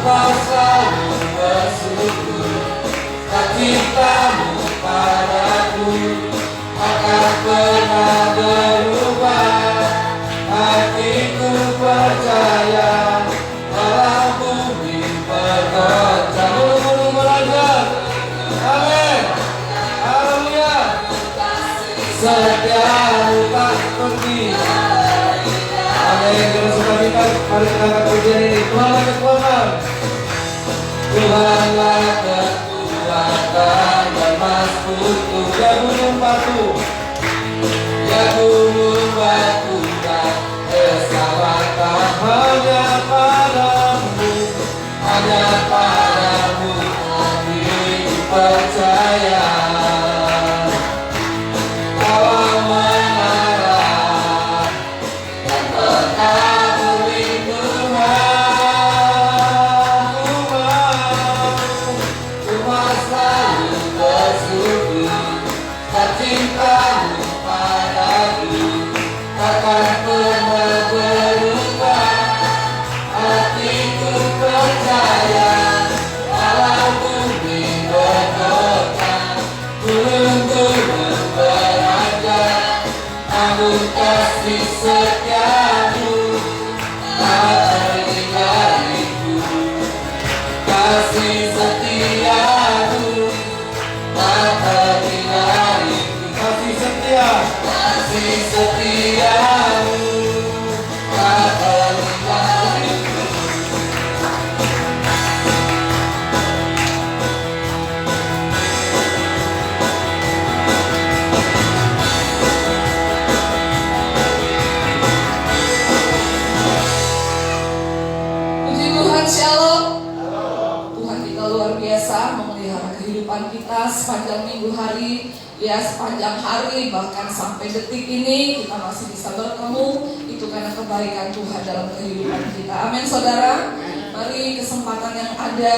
kau selalu bersyukur, cintamu padaku akan pernah berubah. Hatiku percaya walau bumi bergoncang. Gunung belajar. Amin. Haleluya. Setiamu tak pergi. Amin. Kalau suka kita, mari kita angkat pujian ini. Tuhanlah kekuatan. Tuhanlah kekuatan dan maskutu. Ya gunung batu, ya gunung batu dan keselamatan. Hanya padamu, hanya padamu diriku percaya. Kau menara dan pernah berlindungan. Ku mau selalu bersyukur, cintamu padaku takkan pernah berubah. Hatiku percaya walau bumi bergoncang, gunung-gunung beranjak, namun kasih setiamu tak pergi dariku. Kasih setiamu tak pergi dariku. Kasih setia, kasih setiamu tak pergi dariku. Puji Tuhan, shalom. Tuhan kita luar biasa memelihara kehidupan kita sepanjang minggu hari, ya sepanjang hari, bahkan sampai detik ini kita masih bisa bertemu. Itu karena kebaikan Tuhan dalam kehidupan kita. Amin saudara. Mari kesempatan yang ada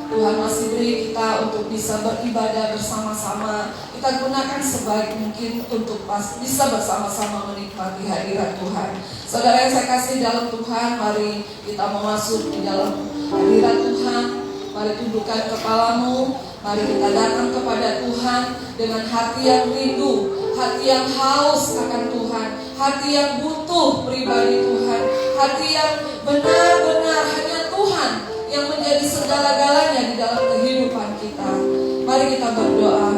Tuhan masih beri kita untuk bisa beribadah bersama-sama. Kita gunakan sebaik mungkin untuk bisa bersama-sama menikmati hadirat Tuhan. Saudara yang saya kasih dalam Tuhan, mari kita masuk di dalam hadirat Tuhan. Mari tundukkan kepalamu. Mari kita datang kepada Tuhan dengan hati yang rindu, hati yang haus akan Tuhan, hati yang butuh pribadi Tuhan, hati yang benar-benar hanya Tuhan yang menjadi segala-galanya di dalam kehidupan kita. Mari kita berdoa.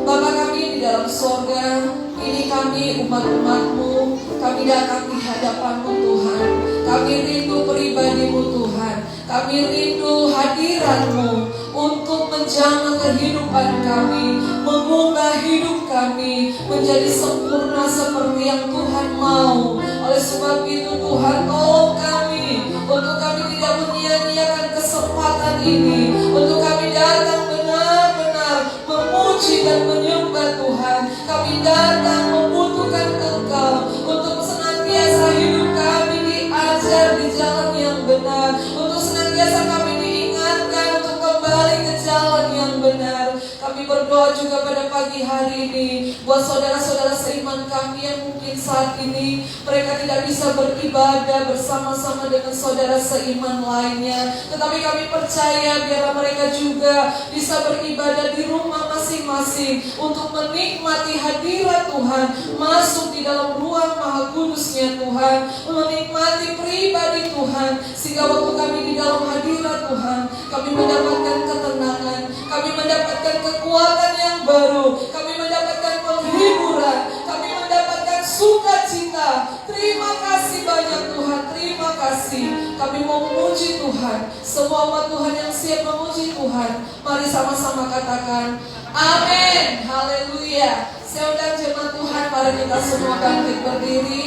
Bapa kami di dalam sorga, ini kami umat-umat-Mu, kami datang di hadapan-Mu Tuhan. Kami rindu pribadi-Mu Tuhan, kami rindu hadirat-Mu untuk menjamah kehidupan kami, mengubah hidup kami menjadi sempurna seperti yang Tuhan mau. Oleh sebab itu Tuhan, tolong kami untuk kami tidak menyia-nyiakan kesempatan ini, untuk kami datang benar-benar memuji dan menyembah Tuhan. Kami datang membutuhkan Engkau untuk senantiasa hidup kami diajar di jalan yang benar, untuk senantiasa kami diingatkan untuk kembali ke jalan yang benar. Kami berdoa juga pada pagi hari ini buat saudara-saudara seiman kami yang mungkin saat ini mereka tidak bisa beribadah bersama-sama dengan saudara seiman lainnya, tetapi kami percaya biarlah mereka juga bisa beribadah di rumah masing-masing untuk menikmati hadirat Tuhan, masuk di dalam ruang maha kudusnya Tuhan, menikmati pribadi Tuhan, sehingga waktu kami di dalam hadirat Tuhan kami mendapatkan ketenangan, kami mendapatkan kekuatan yang baru, kami mendapatkan penghiburan, kami mendapatkan sukacita. Terima kasih banyak Tuhan, terima kasih. Kami mau memuji Tuhan. Semua umat Tuhan yang siap memuji Tuhan, mari sama-sama katakan amin, haleluya. Saya undang jemaat Tuhan, mari kita semua bangkit berdiri.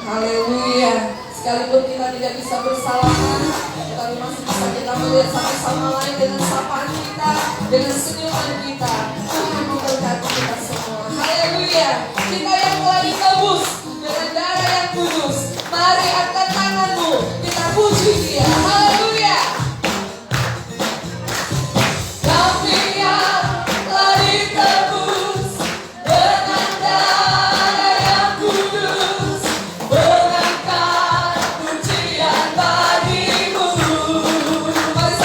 Haleluya. Sekalipun kita tidak bisa bersalaman, tapi masih bisa kita melihat satu sama lain dengan sapaan kita, dengan senyuman kita. Tuhan memberkati kita semua. Haleluya. Kita yang telah ditebus dengan darah yang kudus, mari angkat tanganmu, kita puji Dia. Haleluya. Kami yang telah ditebus dengan darah yang kudus, mengangkat pujian bagimu. Mari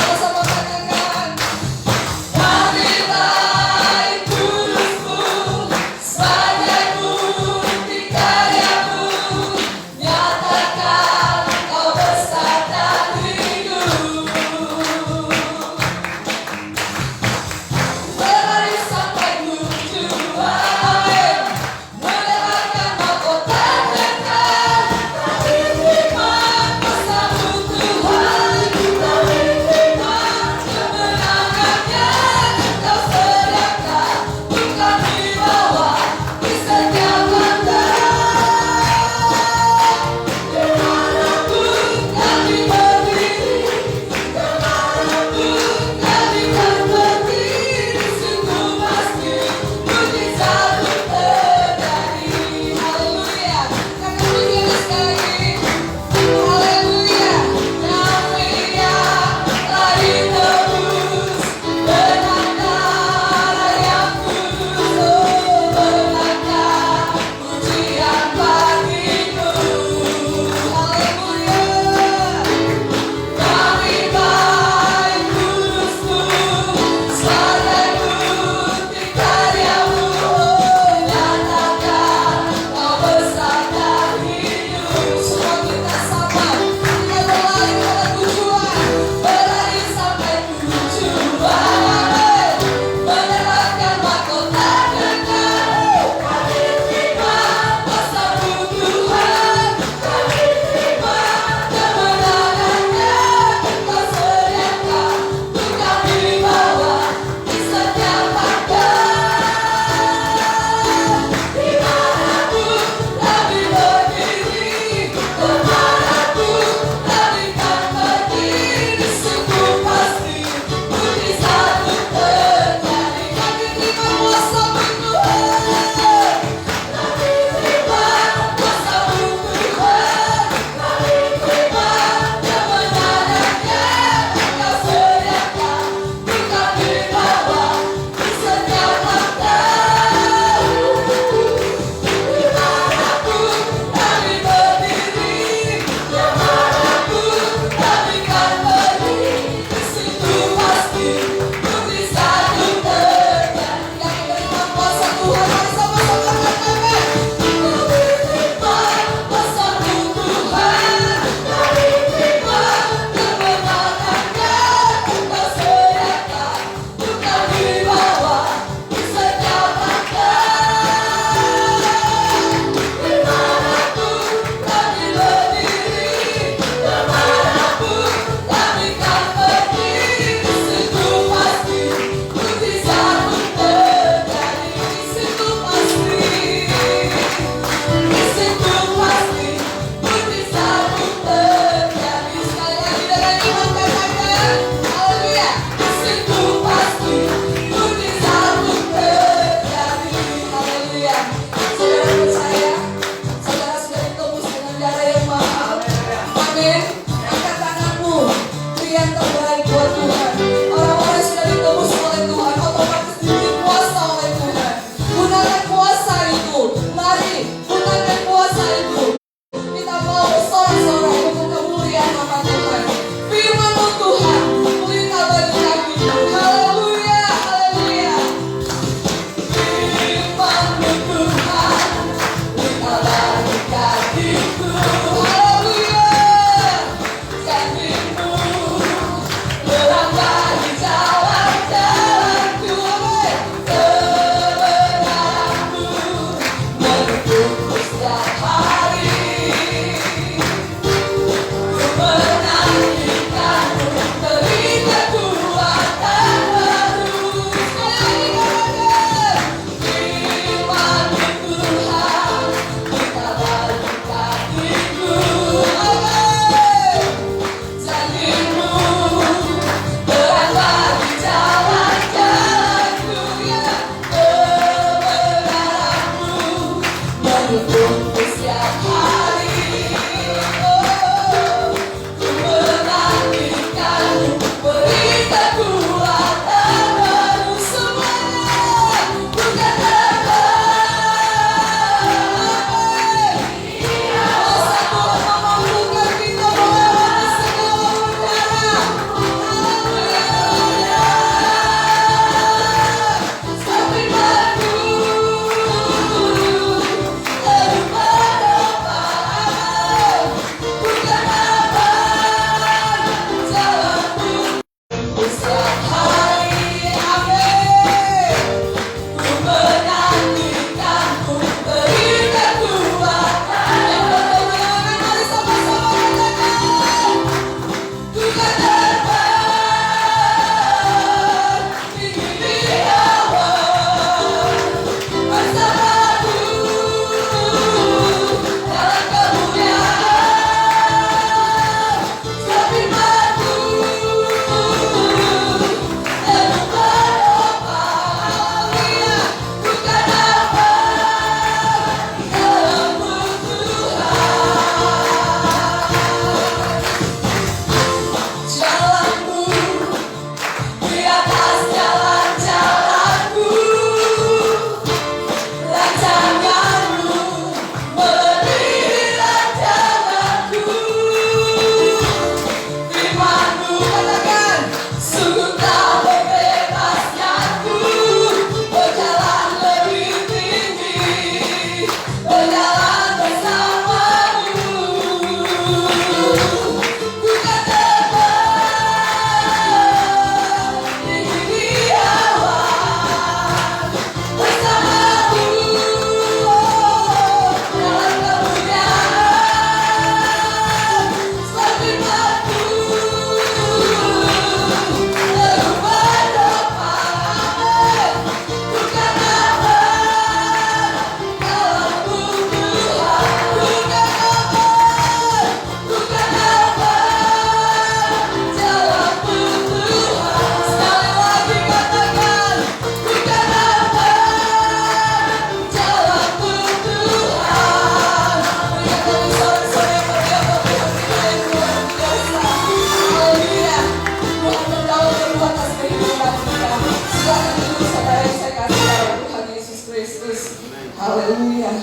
Haleluya.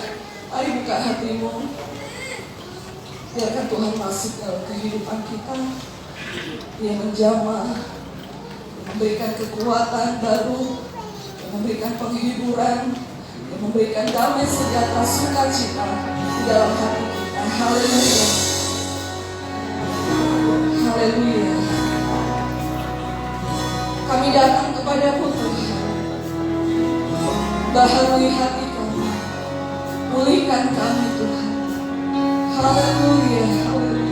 Mari buka hatimu. Biarkan Tuhan masuk dalam kehidupan kita. Dia menjamah, memberikan kekuatan baru, memberikan penghiburan, memberikan damai sejahtera, sukacita di dalam hati kita. Haleluya. Haleluya. Kami datang kepadamu Tuhan. Baharui hati kami, pulihkan kami Tuhan. Haleluya, haleluya.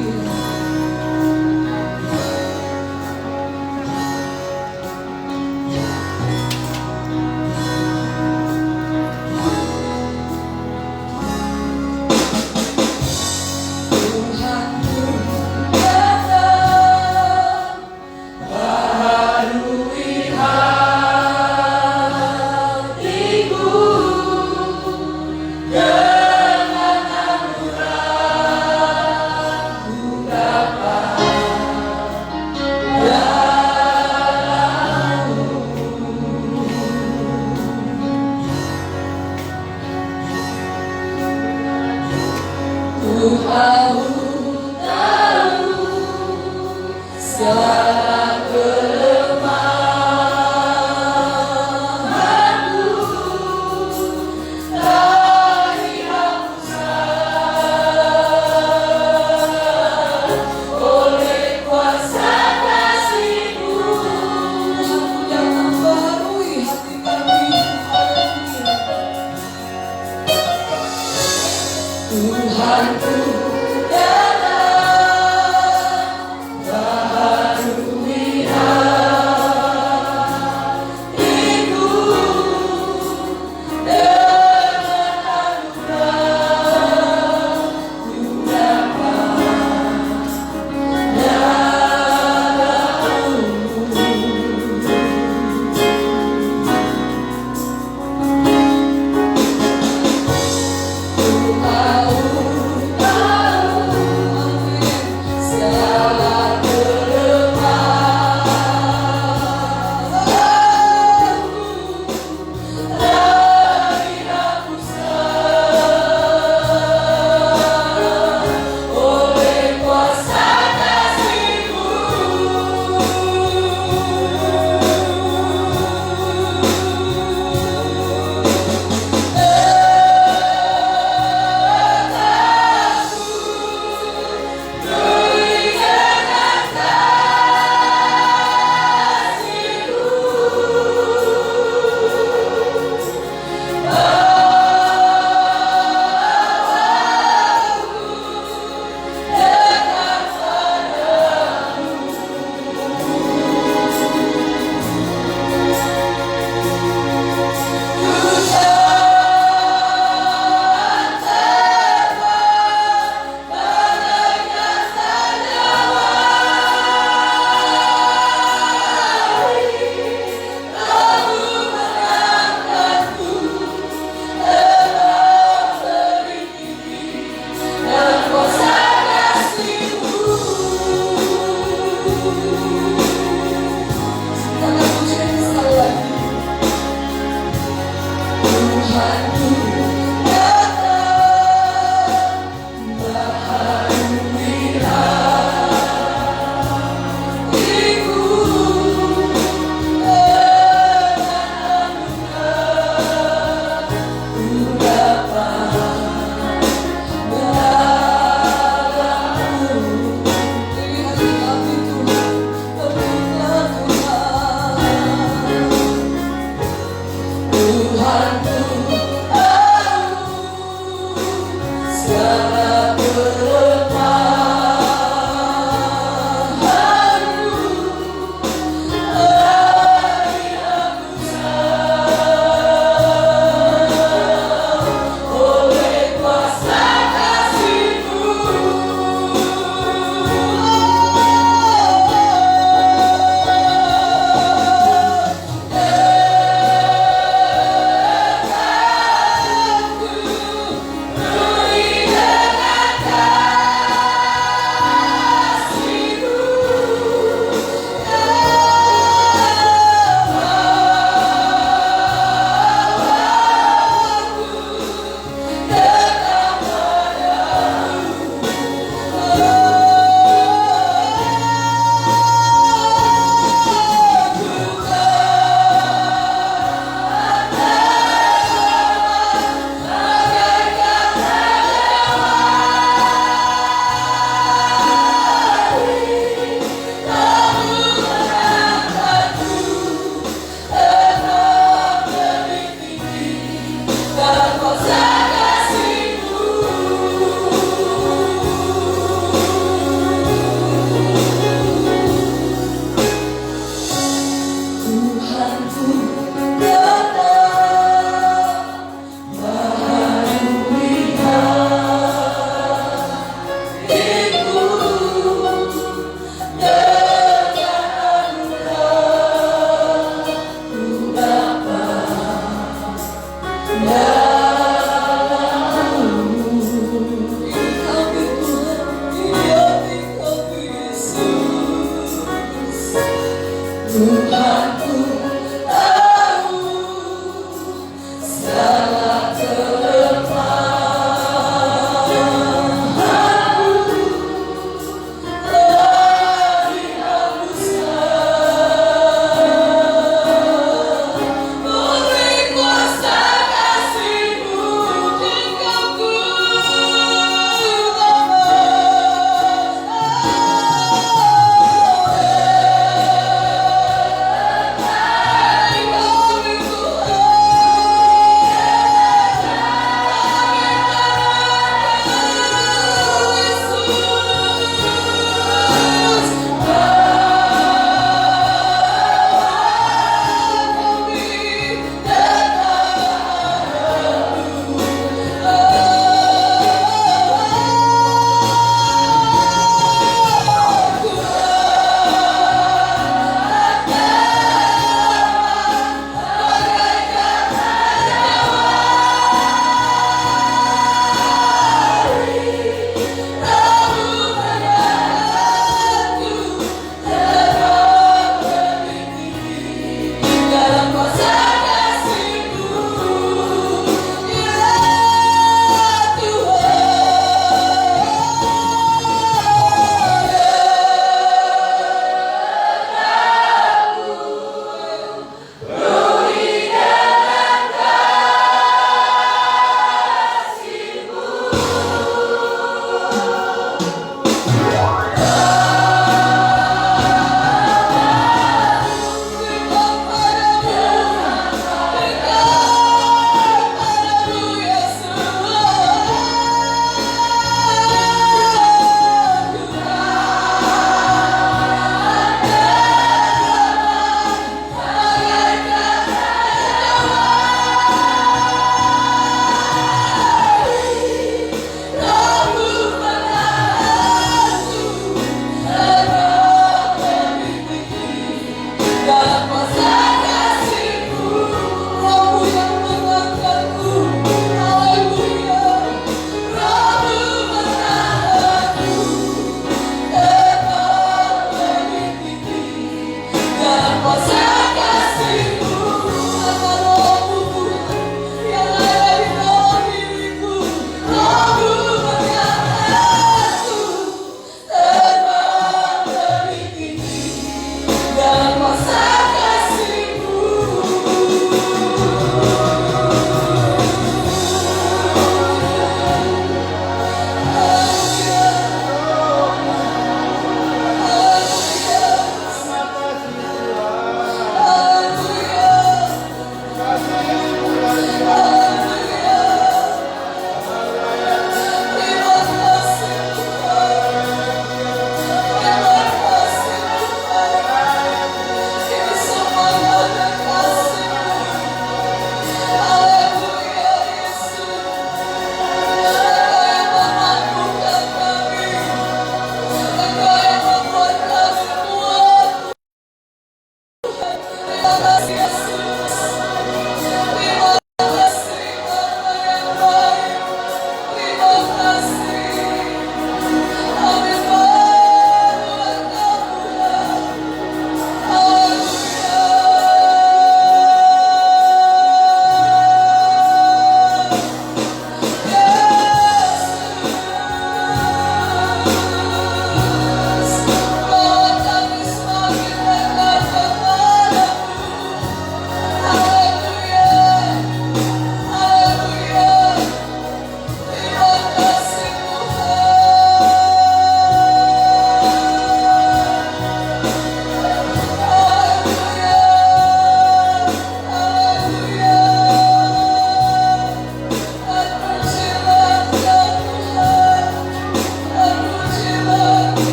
Tuhanku tahu segala kelemahanku telah dihapuskan oleh kuasa kasih-Mu genggamku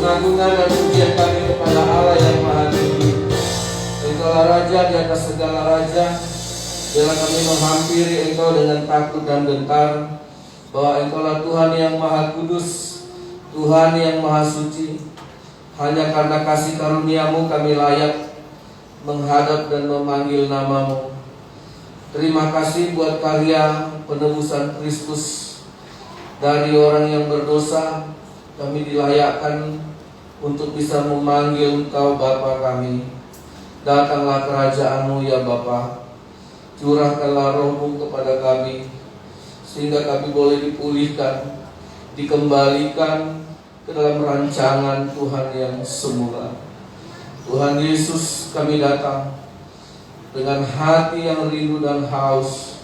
Pengagungan dan pujian kami kepada Allah yang Maha Tinggi. Engkaulah Raja di atas segala raja. Bila kami menghampiri Engkau dengan takut dan gentar, bahwa Engkaulah Tuhan yang Maha Kudus, Tuhan yang Maha Suci. Hanya karena kasih karunia-Mu kami layak menghadap dan memanggil nama-Mu. Terima kasih buat karya penebusan Kristus. Dari orang yang berdosa, kami dilayakkan untuk bisa memanggil Engkau Bapa kami. Datanglah kerajaan-Mu ya Bapa. Curahkanlah Roh-Mu kepada kami, sehingga kami boleh dipulihkan, dikembalikan ke dalam rancangan Tuhan yang semula. Tuhan Yesus, kami datang dengan hati yang rindu dan haus.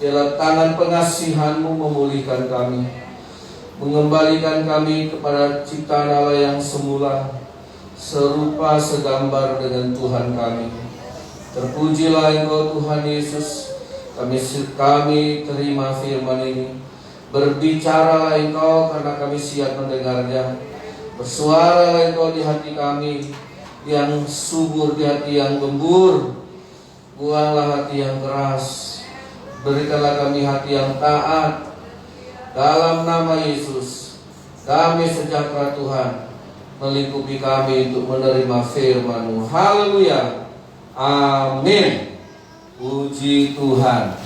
Biarlah tangan pengasihan-Mu memulihkan kami, mengembalikan kami kepada ciptaan Allah yang semula, serupa segambar dengan Tuhan kami. Terpujilah Engkau Tuhan Yesus. Kami terima firman ini. Berbicaralah Engkau karena kami siap mendengarnya. Bersuaralah Engkau di hati kami yang subur, di hati yang gembur. Buanglah hati yang keras. Berikanlah kami hati yang taat. Dalam nama Yesus, kami sejahtera Tuhan, melingkupi kami untuk menerima firman-Mu. Haleluya. Amin. Puji Tuhan.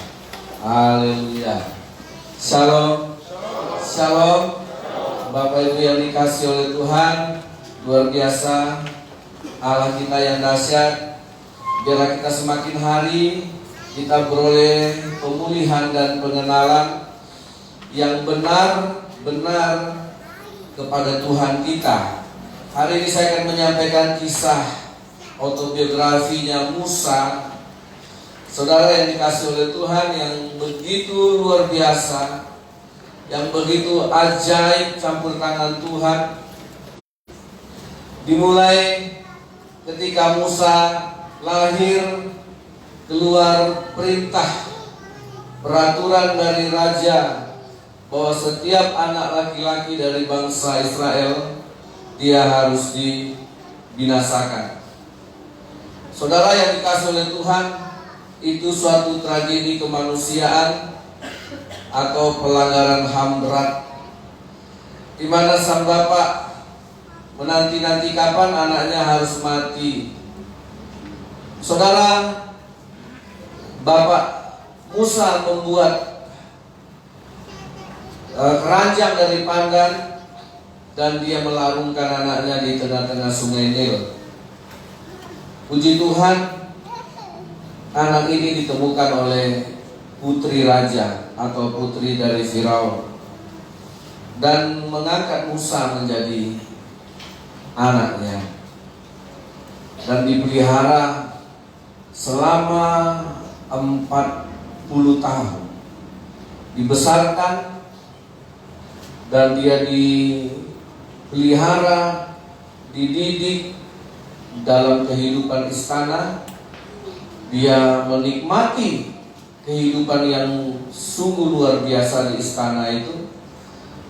Haleluya. Shalom. Shalom. Bapak Ibu yang dikasihi oleh Tuhan, luar biasa Allah kita yang dahsyat. Biarlah kita semakin hari kita beroleh pemulihan dan pengenalan yang benar-benar kepada Tuhan kita. Hari ini saya akan menyampaikan kisah autobiografinya Musa. Saudara yang dikasihi oleh Tuhan, yang begitu luar biasa, yang begitu ajaib campur tangan Tuhan. Dimulai ketika Musa lahir, keluar perintah, peraturan dari raja bahwa setiap anak laki-laki dari bangsa Israel dia harus dibinasakan. Saudara yang dikasihi oleh Tuhan, itu suatu tragedi kemanusiaan atau pelanggaran HAM berat, di mana sang bapak menanti-nanti kapan anaknya harus mati. Saudara, Bapak Musa membuat keranjang dari pandan dan dia melarungkan anaknya di tengah-tengah sungai Nil. Puji Tuhan, anak ini ditemukan oleh putri raja atau putri dari Firaun dan mengangkat Musa menjadi anaknya dan dipelihara selama 40 tahun. Dibesarkan dan dia dipelihara, dididik dalam kehidupan istana. Dia menikmati kehidupan yang sungguh luar biasa di istana itu.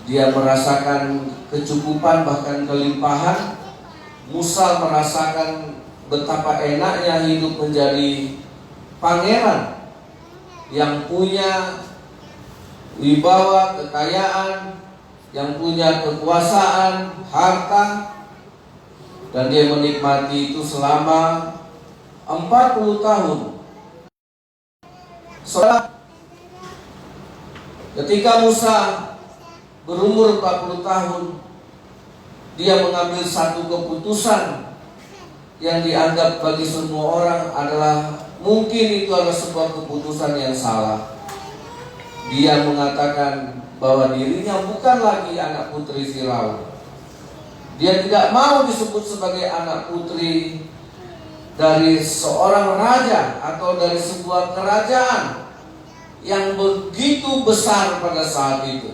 Dia merasakan kecukupan bahkan kelimpahan. Musa merasakan betapa enaknya hidup menjadi pangeran yang punya wibawa, kekayaan, yang punya kekuasaan, harta. Dan dia menikmati itu selama 40 tahun. Saudara, ketika Musa berumur 40 tahun, dia mengambil satu keputusan yang dianggap bagi semua orang adalah mungkin itu adalah sebuah keputusan yang salah. Dia mengatakan bahwa dirinya bukan lagi anak putri Firaun. Dia tidak mau disebut sebagai anak putri dari seorang raja atau dari sebuah kerajaan yang begitu besar pada saat itu.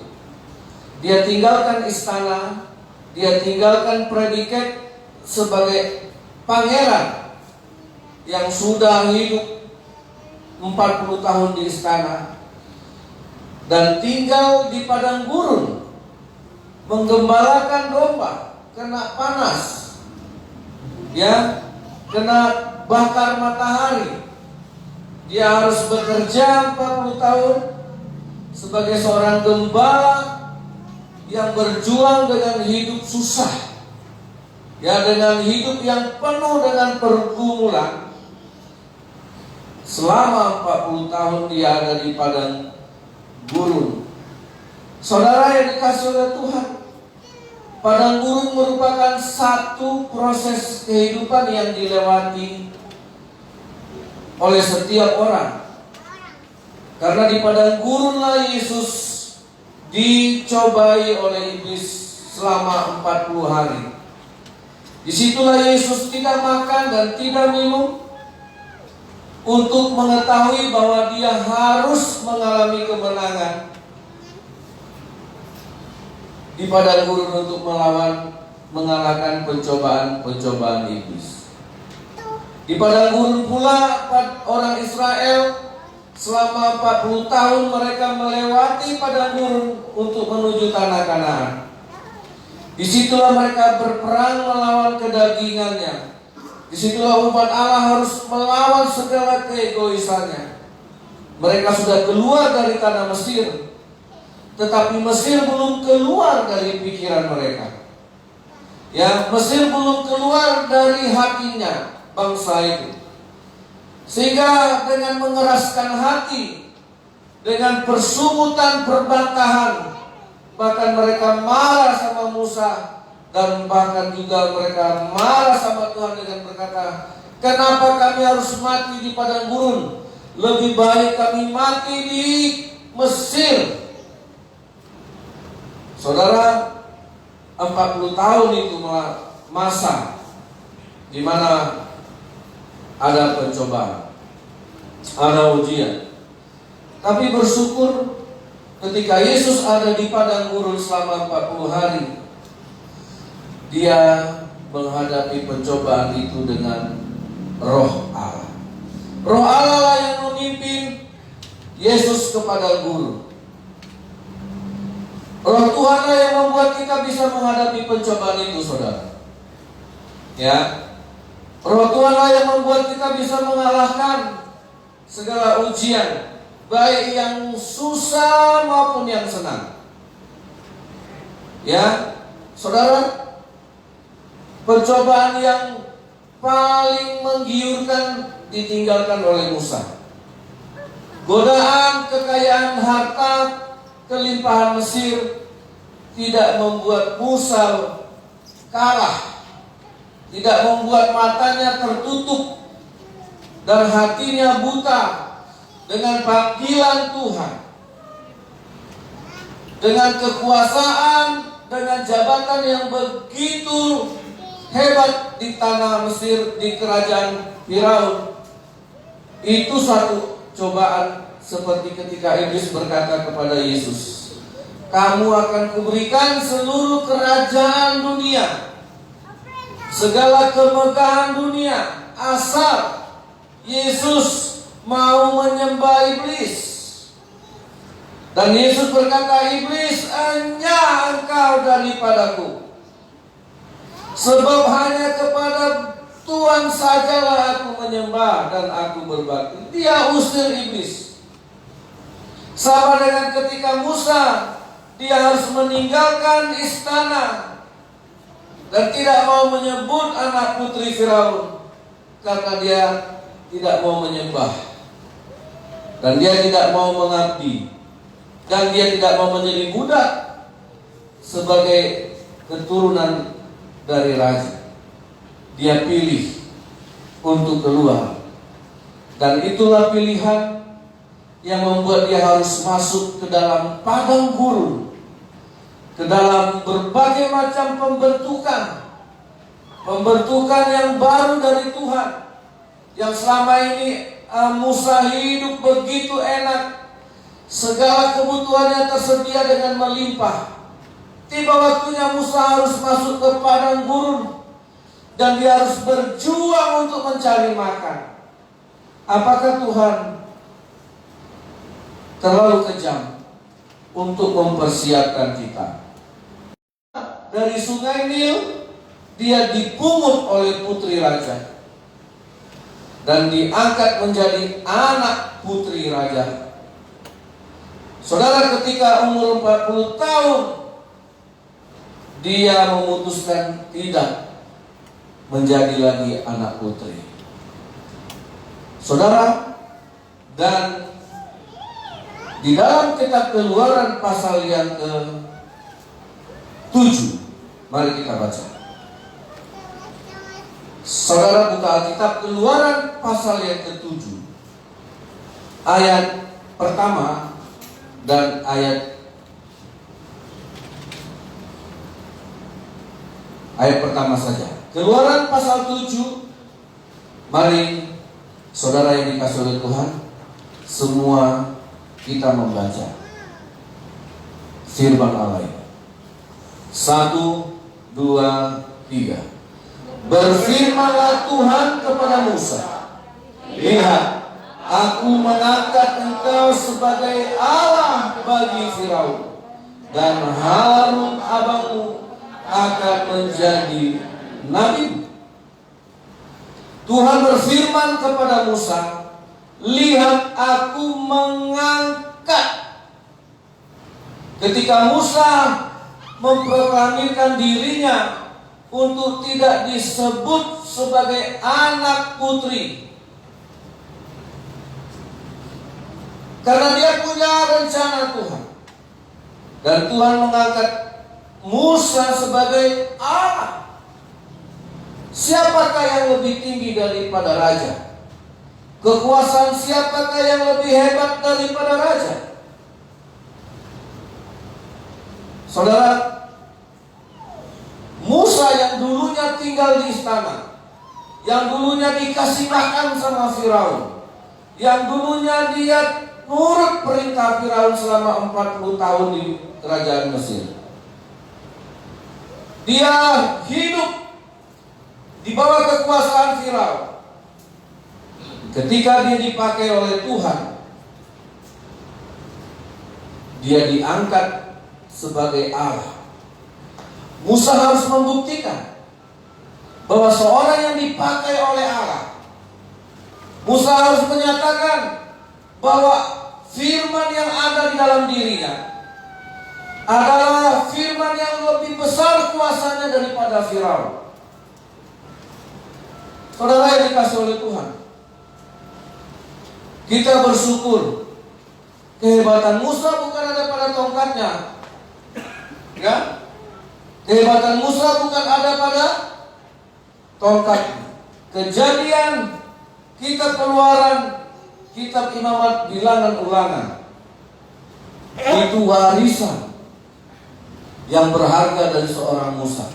Dia tinggalkan istana, dia tinggalkan predikat sebagai pangeran yang sudah hidup 40 tahun di istana dan tinggal di padang gurun, menggembalakan domba kena panas, ya, kena bakar matahari. Dia harus bekerja 40 tahun sebagai seorang gembala yang berjuang dengan hidup susah, ya, dengan hidup yang penuh dengan pergumulan. Selama 40 tahun dia ada di padang gurun. Saudara yang dikasihi oleh Tuhan, padang gurun merupakan satu proses kehidupan yang dilewati oleh setiap orang. Karena di padang gurunlah Yesus dicobai oleh iblis selama 40 hari. Disitulah Yesus tidak makan dan tidak minum untuk mengetahui bahwa dia harus mengalami kemenangan di padang gurun untuk mengalahkan pencobaan iblis. Di padang gurun pula orang Israel selama 40 tahun mereka melewati padang gurun untuk menuju tanah Kanaan. Disitulah mereka berperang melawan kedagingannya. Disitulah umat Allah harus melawan segala keegoisannya. Mereka sudah keluar dari tanah Mesir, tetapi Mesir belum keluar dari pikiran mereka. Ya, Mesir belum keluar dari hatinya bangsa itu. Sehingga dengan mengeraskan hati, dengan persungutan perbantahan, bahkan mereka marah sama Musa, dan bahkan juga mereka marah sama Tuhan dengan berkata, kenapa kami harus mati di padang gurun? Lebih baik kami mati di Mesir. Saudara, 40 tahun itu masa di mana ada pencobaan, ada ujian. Tapi bersyukur ketika Yesus ada di padang gurun selama 40 hari, dia menghadapi pencobaan itu dengan Roh Allah. Roh Allah lah yang memimpin Yesus ke padang gurun. Roh Tuhan lah yang membuat kita bisa menghadapi pencobaan itu, saudara. Ya, Roh Tuhanlah yang membuat kita bisa mengalahkan segala ujian, baik yang susah maupun yang senang. Ya, saudara, pencobaan yang paling menggiurkan ditinggalkan oleh Musa. Godaan kekayaan harta, kelimpahan Mesir tidak membuat Musa kalah, tidak membuat matanya tertutup dan hatinya buta dengan panggilan Tuhan, dengan kekuasaan, dengan jabatan yang begitu hebat di tanah Mesir, di kerajaan Firaun. Itu satu cobaan, seperti ketika iblis berkata kepada Yesus, kamu akan kuberikan seluruh kerajaan dunia, segala kemegahan dunia, asal Yesus mau menyembah iblis. Dan Yesus berkata, iblis, enyah engkau daripadaku, sebab hanya kepada Tuhan sajalah aku menyembah dan aku berbakti. Dia usir iblis. Sama dengan ketika Musa, dia harus meninggalkan istana dan tidak mau menyebut anak putri Firaun, karena dia tidak mau menyembah, dan dia tidak mau mengabdi, dan dia tidak mau menjadi budak sebagai keturunan dari raja. Dia pilih untuk keluar, dan itulah pilihan yang membuat dia harus masuk ke dalam padang gurun, ke dalam berbagai macam pembentukan yang baru dari Tuhan. Yang selama ini Musa hidup begitu enak, segala kebutuhannya tersedia dengan melimpah. Tiba waktunya Musa harus masuk ke padang gurun, dan dia harus berjuang untuk mencari makan. Apakah Tuhan terlalu kejam untuk mempersiapkan kita? Dari sungai Nil dia dipungut oleh putri raja dan diangkat menjadi anak putri raja. Saudara, ketika umur 40 tahun dia memutuskan tidak menjadi lagi anak putri. Saudara, dan di dalam kitab Keluaran pasal yang ke-7, mari kita baca. Saudara buka Alkitab Keluaran pasal yang ke-7, ayat pertama dan ayat pertama saja. Keluaran pasal 7. Mari saudara yang dikasihi oleh Tuhan, semua kita membaca firman Allah. 1, 2, 3. Berfirmanlah Tuhan kepada Musa, lihat, aku mengangkat engkau sebagai Allah bagi Firaun, dan Harun abangmu akan menjadi nabi. Tuhan berfirman kepada Musa, lihat, aku mengangkat. Ketika Musa memproklamirkan dirinya untuk tidak disebut sebagai anak putri, karena dia punya rencana Tuhan, dan Tuhan mengangkat Musa sebagai Allah. Siapakah yang lebih tinggi daripada raja? Kekuasaan siapakah yang lebih hebat daripada raja? Saudara, Musa yang dulunya tinggal di istana, yang dulunya dikasih makan sama Firaun, yang dulunya dia nurut perintah Firaun selama 40 tahun di kerajaan Mesir. Dia hidup di bawah kekuasaan Firaun. Ketika dia dipakai oleh Tuhan, dia diangkat sebagai Allah. Musa harus membuktikan bahwa seorang yang dipakai oleh Allah, Musa harus menyatakan bahwa firman yang ada di dalam dirinya adalah firman yang lebih besar kuasanya daripada Firaun. Saudara yang dikasihi oleh Tuhan, kita bersyukur kehebatan Musa bukan ada pada tongkatnya, ya. Kehebatan Musa bukan ada pada tongkatnya. Kejadian, kitab Keluaran, kitab Imamat, Bilangan, Ulangan, itu warisan yang berharga dari seorang Musa.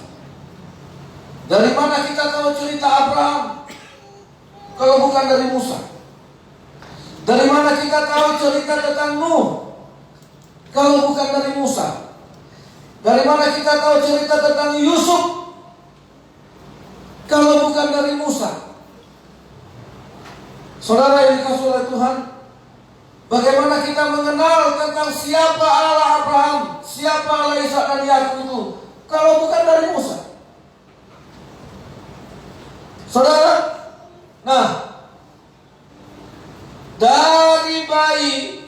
Dari mana kita tahu cerita Abraham kalau bukan dari Musa? Dari mana kita tahu cerita tentang Nuh kalau bukan dari Musa? Dari mana kita tahu cerita tentang Yusuf kalau bukan dari Musa? Saudara yang dikasihi oleh Tuhan, bagaimana kita mengenal tentang siapa Allah Abraham, siapa Allah Ishak dan Yakub itu kalau bukan dari Musa? Saudara, nah, dari bayi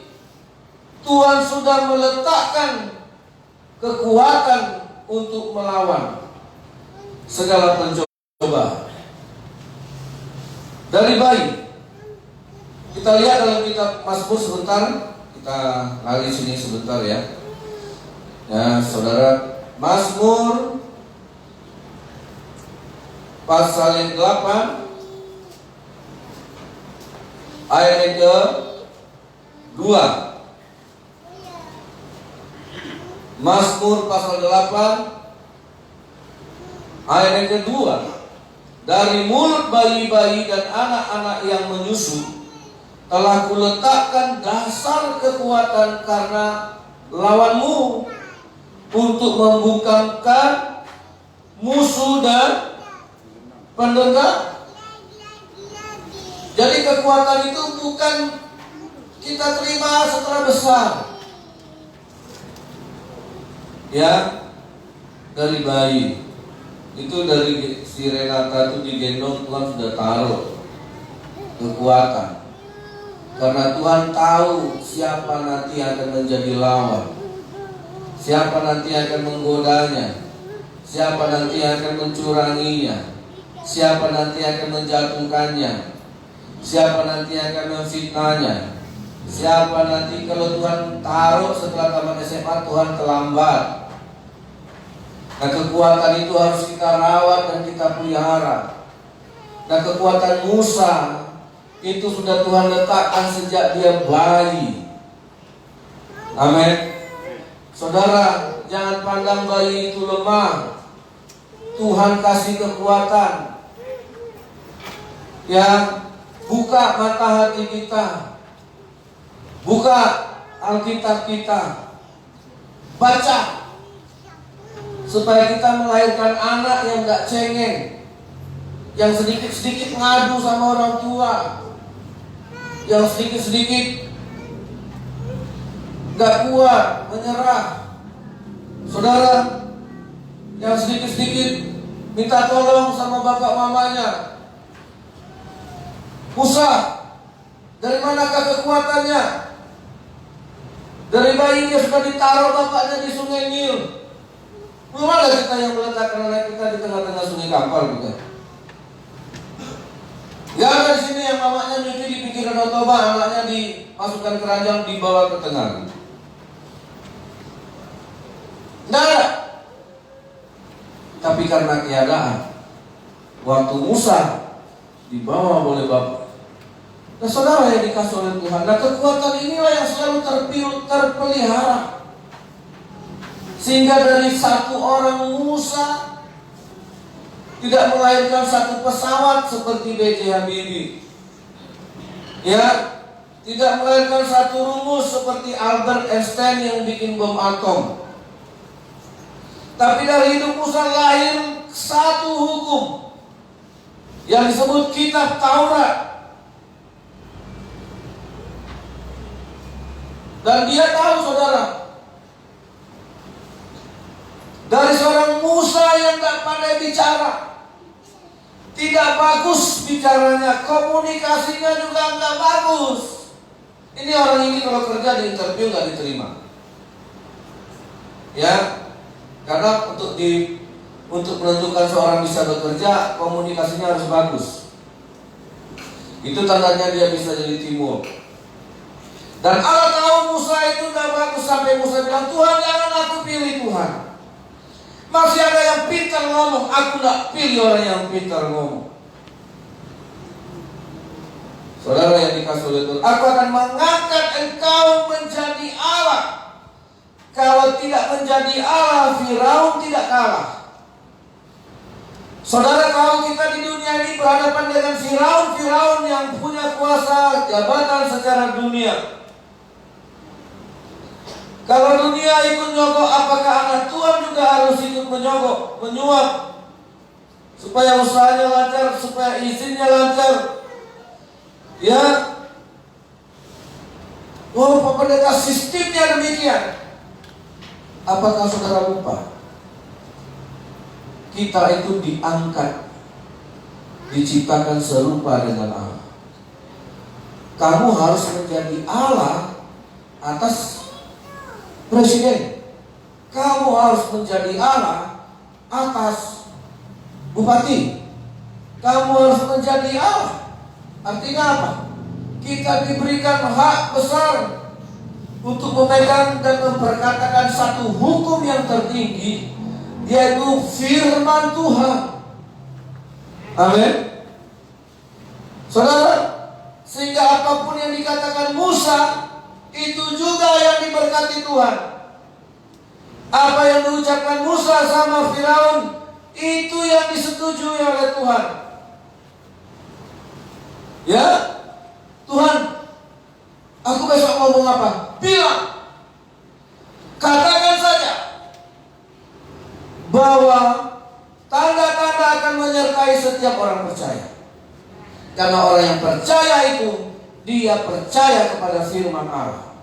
Tuhan sudah meletakkan kekuatan untuk melawan segala pencobaan. Dari bayi, kita lihat dalam kitab Mazmur sebentar, kita lari sini sebentar ya. Ya, saudara, Mazmur pasal yang 8 ayat yang ke-2. Mazmur pasal 8 ayat yang ke-2. Dari mulut bayi-bayi dan anak-anak yang menyusu telah kuletakkan dasar kekuatan karena lawanmu, untuk membungkamkan musuh dan pendendam. Jadi kekuatan itu bukan kita terima setelah besar, ya, dari bayi. Itu dari si Renata itu digendong, Tuhan sudah taruh kekuatan. Karena Tuhan tahu siapa nanti akan menjadi lawan, siapa nanti akan menggodanya, siapa nanti akan mencuranginya, siapa nanti akan menjatuhkannya, siapa nanti akan memfitnahnya, siapa nanti kalau Tuhan taruh setelah tamat SMA Tuhan terlambat. Nah, kekuatan itu harus kita rawat dan kita pelihara. Nah, kekuatan Musa itu sudah Tuhan letakkan sejak dia bayi. Amin. Saudara, jangan pandang bayi itu lemah. Tuhan kasih kekuatan. Ya, buka mata hati kita, buka Alkitab kita, baca, supaya kita melahirkan anak yang gak cengeng, yang sedikit-sedikit ngadu sama orang tua, yang sedikit-sedikit gak kuat, menyerah. Saudara, yang sedikit-sedikit minta tolong sama bapak mamanya. Musa, dari manakah kekuatannya? Dari bayi dia sudah ditaruh bapaknya di sungai Nil. Belum ada kita yang meletakkan anak kita di tengah-tengah sungai Kampar, bukan? Gak ada di sini yang mamanya nyuci di pinggir Danau Toba, anaknya dimasukkan keranjang dibawa ke tengah. Tidak ada. Tapi karena keadaan, waktu Musa dibawa oleh bapak. Nah, saudara yang dikasih oleh Tuhan, nah kekuatan inilah yang selalu terpelihara. Sehingga dari satu orang Musa tidak melahirkan satu pesawat seperti B.J. Habibie. Ya, tidak melahirkan satu rumus seperti Albert Einstein yang bikin bom atom. Tapi dari hidup Musa lahir satu hukum yang disebut kitab Taurat. Dan dia tahu, saudara, dari seorang Musa yang tak pandai bicara, tidak bagus bicaranya, komunikasinya juga nggak bagus. Ini orang ini kalau kerja di interview nggak diterima. Ya, karena untuk menentukan seorang bisa bekerja, komunikasinya harus bagus. Itu tandanya dia bisa jadi teamwork. Dan Allah tahu Musa itu gak bagus, sampai Musa bilang, Tuhan jangan aku pilih Tuhan. Masih ada yang pintar ngomong, aku gak pilih orang yang pintar ngomong. Saudara yang dikasih oleh Tuhan, aku akan mengangkat engkau menjadi Allah. Kalau tidak menjadi Allah, Firaun tidak kalah. Saudara, kalau kita di dunia ini berhadapan dengan Firaun yang punya kuasa jabatan secara dunia. Kalau dunia ikut nyogok, apakah anak Tuhan juga harus ikut menyogok, menyuap, supaya usahanya lancar, supaya izinnya lancar? Ya, pendeta sistemnya demikian. Apakah saudara lupa? Kita itu diangkat, diciptakan serupa dengan Allah. Kamu harus menjadi Allah atas presiden. Kamu harus menjadi Allah atas bupati. Kamu harus menjadi Allah. Artinya apa? Kita diberikan hak besar untuk memegang dan memperkatakan satu hukum yang tertinggi, yaitu firman Tuhan. Amin. Saudara, sehingga apapun yang dikatakan Musa, itu juga yang diberkati Tuhan. Apa yang diucapkan Musa sama Firaun, itu yang disetujui oleh Tuhan. Ya, Tuhan, aku besok ngomong apa? Bilang, katakan saja bahwa tanda-tanda akan menyertai setiap orang percaya. Karena orang yang percaya itu, dia percaya kepada firman Allah.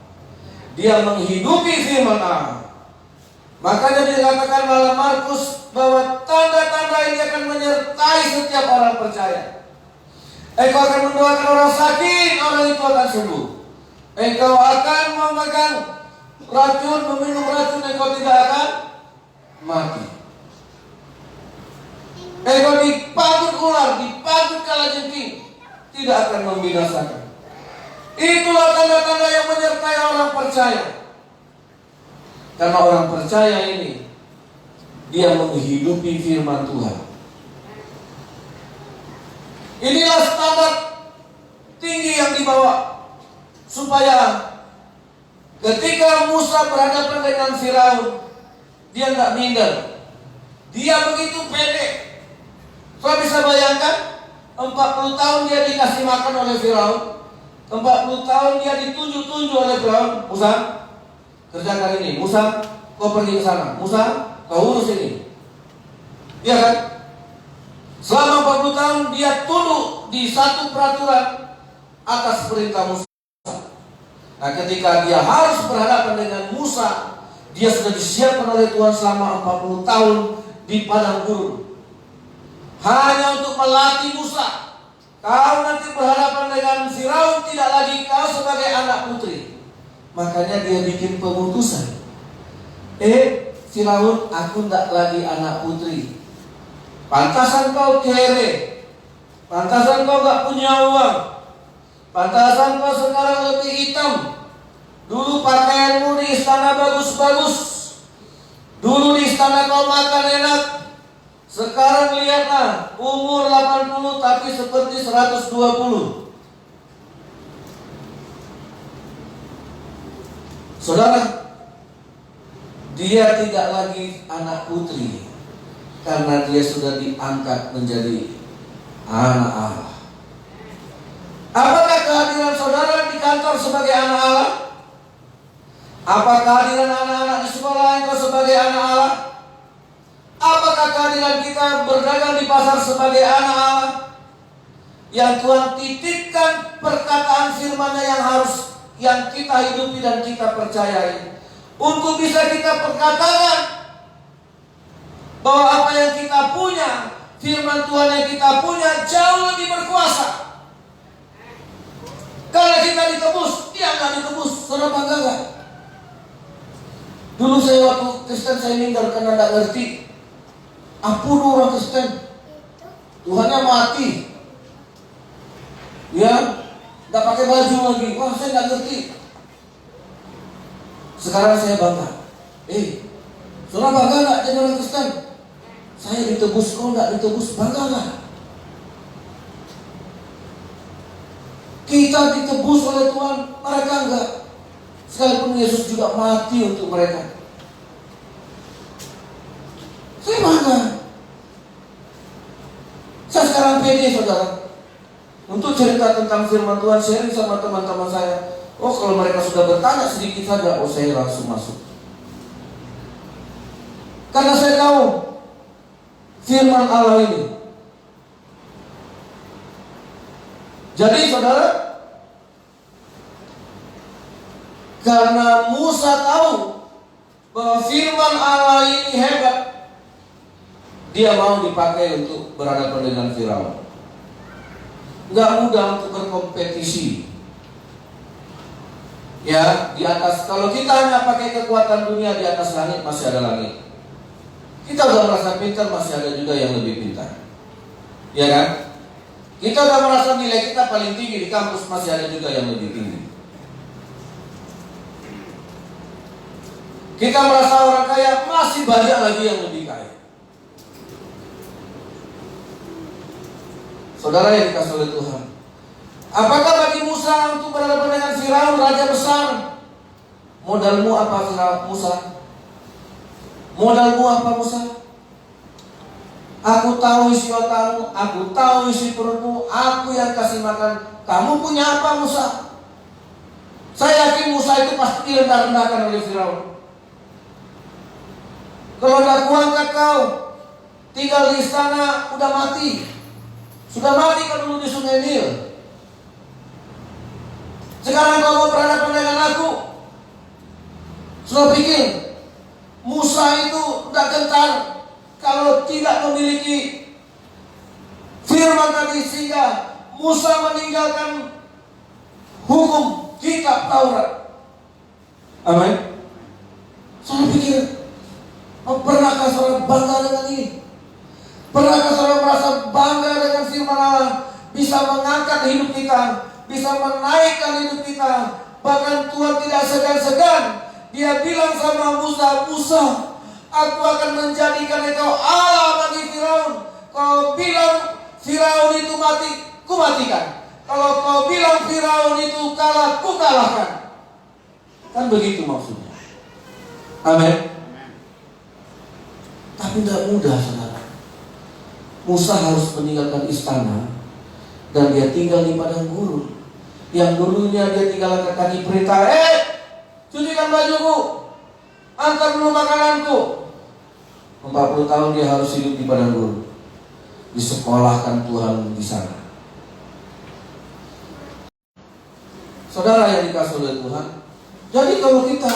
Dia menghidupi firman Allah. Makanya dikatakan dalam Markus bahwa tanda-tanda ini akan menyertai setiap orang percaya. Engkau akan mendoakan orang sakit, orang itu akan sembuh. Engkau akan memegang racun, meminum racun, engkau tidak akan mati. Engkau dipagut ular, dipagut kalajengking, tidak akan membinasakan. Itulah tanda-tanda yang menyertai orang percaya. Karena orang percaya ini, dia menghidupi firman Tuhan. Inilah standar tinggi yang dibawa, supaya ketika Musa berhadapan dengan Firaun, dia nggak minder. Dia begitu pede. Kau bisa bayangkan, 40 tahun dia dikasih makan oleh Firaun, 40 tahun dia ditunjuk-tunjuk oleh Firaun. Musa, kerjakan ini. Musa, kau pergi ke sana. Musa, kau urus ini. Iya kan? Selama 40 tahun dia tunduk di satu peraturan atas perintah Musa. Nah, ketika dia harus berhadapan dengan Musa, dia sudah disiapkan oleh Tuhan selama 40 tahun di padang gurun, hanya untuk melatih Musa. Kau nanti berhadapan dengan Firaun, tidak lagi kau sebagai anak putri. Makanya dia bikin pemutusan. Firaun, aku tidak lagi anak putri. Pantasan kau kere, pantasan kau gak punya uang, pantasan kau sekarang lebih hitam. Dulu pakaianmu di istana bagus-bagus, dulu di istana kau makan enak. Sekarang lihatlah, umur 80 tapi seperti 120. Saudara, dia tidak lagi anak putri, karena dia sudah diangkat menjadi anak Allah. Apakah kehadiran saudara di kantor sebagai anak Allah? Apakah kehadiran anak-anak di sekolah engkau sebagai anak Allah? Apakah kehadiran kita berdagang di pasar sebagai anak Allah? Yang Tuhan titipkan perkataan firman-Nya yang kita hidupi dan kita percayai, untuk bisa kita perkatakan bahwa apa yang kita punya, firman Tuhan yang kita punya jauh lebih berkuasa. Kalau kita ditebus, dia nggak ditebus. Saudara bangga nggak? Dulu saya waktu Kristen saya minder karena nggak ngerti. Ampun orang Kristen, Tuhannya mati, ya, nggak pakai baju lagi. Wah, saya nggak ngerti. Sekarang saya bangga. Saudara bangga nggak jadi orang Kristen? Saya ditebus, kau nggak ditebus, bangga nggak? Kita ditebus oleh Tuhan, mereka enggak. Sekalipun Yesus juga mati untuk mereka. Saya bangga. Saya sekarang pede, saudara, untuk cerita tentang firman Tuhan, sharing sama teman-teman saya. Oh, kalau mereka sudah bertanya sedikit saja, oh saya langsung masuk. Karena saya tahu firman Allah ini. Jadi saudara, karena Musa tahu bahwa firman Allah ini hebat, dia mau dipakai untuk berhadapan dengan Firaun. Gak mudah untuk berkompetisi. Ya, di atas, kalau kita hanya pakai kekuatan dunia, di atas langit masih ada langit. Kita udah merasa pintar, masih ada juga yang lebih pintar. Ya kan? Kita udah merasa nilai kita paling tinggi di kampus, masih ada juga yang lebih tinggi. Kita merasa orang kaya, masih banyak lagi yang lebih kaya. Saudara yang dikasih oleh Tuhan, apakah bagi Musa untuk berhadapan dengan Firaun, raja besar? Modalmu apa, Musa? Modalmu apa, Musa? Aku tahu isi otakmu, aku tahu isi perutmu, aku yang kasih makan. Kamu punya apa, Musa? Saya yakin Musa itu pasti direndah-rendahkan oleh Firaun. Kalau tidak kuangkat kau, tinggal di istana, udah mati. Sudah mati kan dulu di Sungai Nil. Sekarang kau mau berhadapan dengan aku. Sudah pikir, Musa itu tidak gentar kalau tidak memiliki firman tadi, sehingga Musa meninggalkan hukum kitab Taurat. Amin. Saudara pikir, pernahkah saudara bangga dengan ini? Pernahkah saudara merasa bangga dengan firman Allah? Bisa mengangkat hidup kita, bisa menaikkan hidup kita. Bahkan Tuhan tidak segan-segan. Dia bilang sama Musa, Musa, aku akan menjadikan engkau Allah bagi Firaun. Kau bilang Firaun itu mati, ku matikan. Kalau kau bilang Firaun itu kalah, ku kalahkan. Kan begitu maksudnya. Amin. Tapi tidak mudah, saudara. Musa harus meninggalkan istana dan dia tinggal di padang gurun. Yang dulunya dia tinggal ke kaki perintah, cucikan bajuku, antar dulu makananku. 40 tahun dia harus hidup di padang gurun, disekolahkan Tuhan di sana. Saudara yang dikasih oleh Tuhan, jadi kalau kita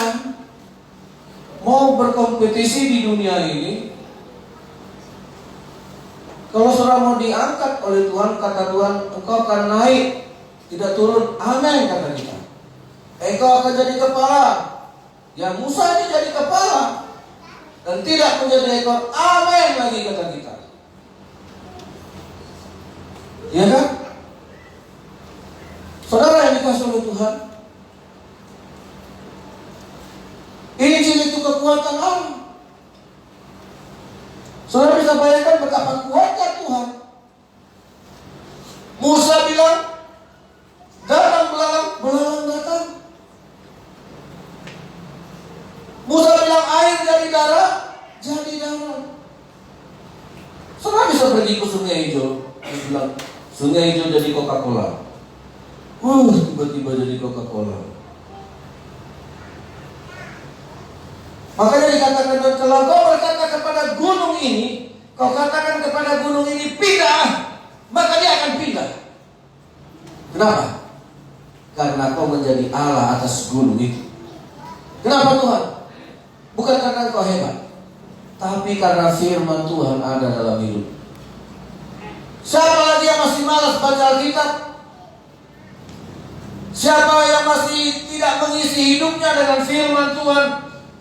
mau berkompetisi di dunia ini, kalau saudara mau diangkat oleh Tuhan, kata Tuhan, engkau akan naik, tidak turun. Amin, kata kita. Engkau akan jadi kepala. Ya, Musa ini jadi kepala dan tidak menjadi ekor. Amin lagi, kata kita. Ya kan? Saudara yang dikasih oleh Tuhan, Injil itu kekuatan Allah. Saudara bisa bayangkan betapa kuatnya Tuhan. Musa bilang, datang belalang, belalang datang. Musa bilang air jadi darah, jadi darah. Saudara bisa pergi ke Sungai Hijau, dia bilang Sungai Hijau jadi Coca-Cola. Tiba-tiba jadi Coca-Cola. Makanya dikatakan, kalau kau berkata kepada gunung ini, kau katakan kepada gunung ini pindah, maka dia akan pindah. Kenapa? Karena kau menjadi Allah atas gunung itu. Kenapa Tuhan? Bukan karena kau hebat, tapi karena firman Tuhan ada dalam hidup. Siapa lagi yang masih malas baca Alkitab? Siapa yang masih tidak mengisi hidupnya dengan firman Tuhan,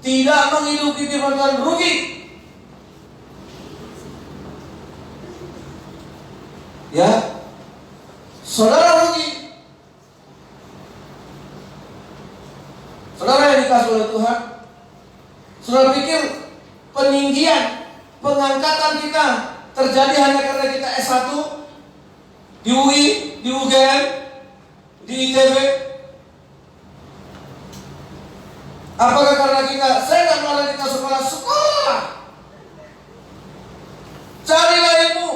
tidak menghidupi firman Tuhan, rugi. Ya, saudara rugi. Saudara yang dikasih oleh Tuhan, saudara pikir peninggian, pengangkatan kita terjadi hanya karena kita S1 di UI, di UGM, di ITB? Apakah karena saya nggak melarang kita sekolah? Carilah ilmu.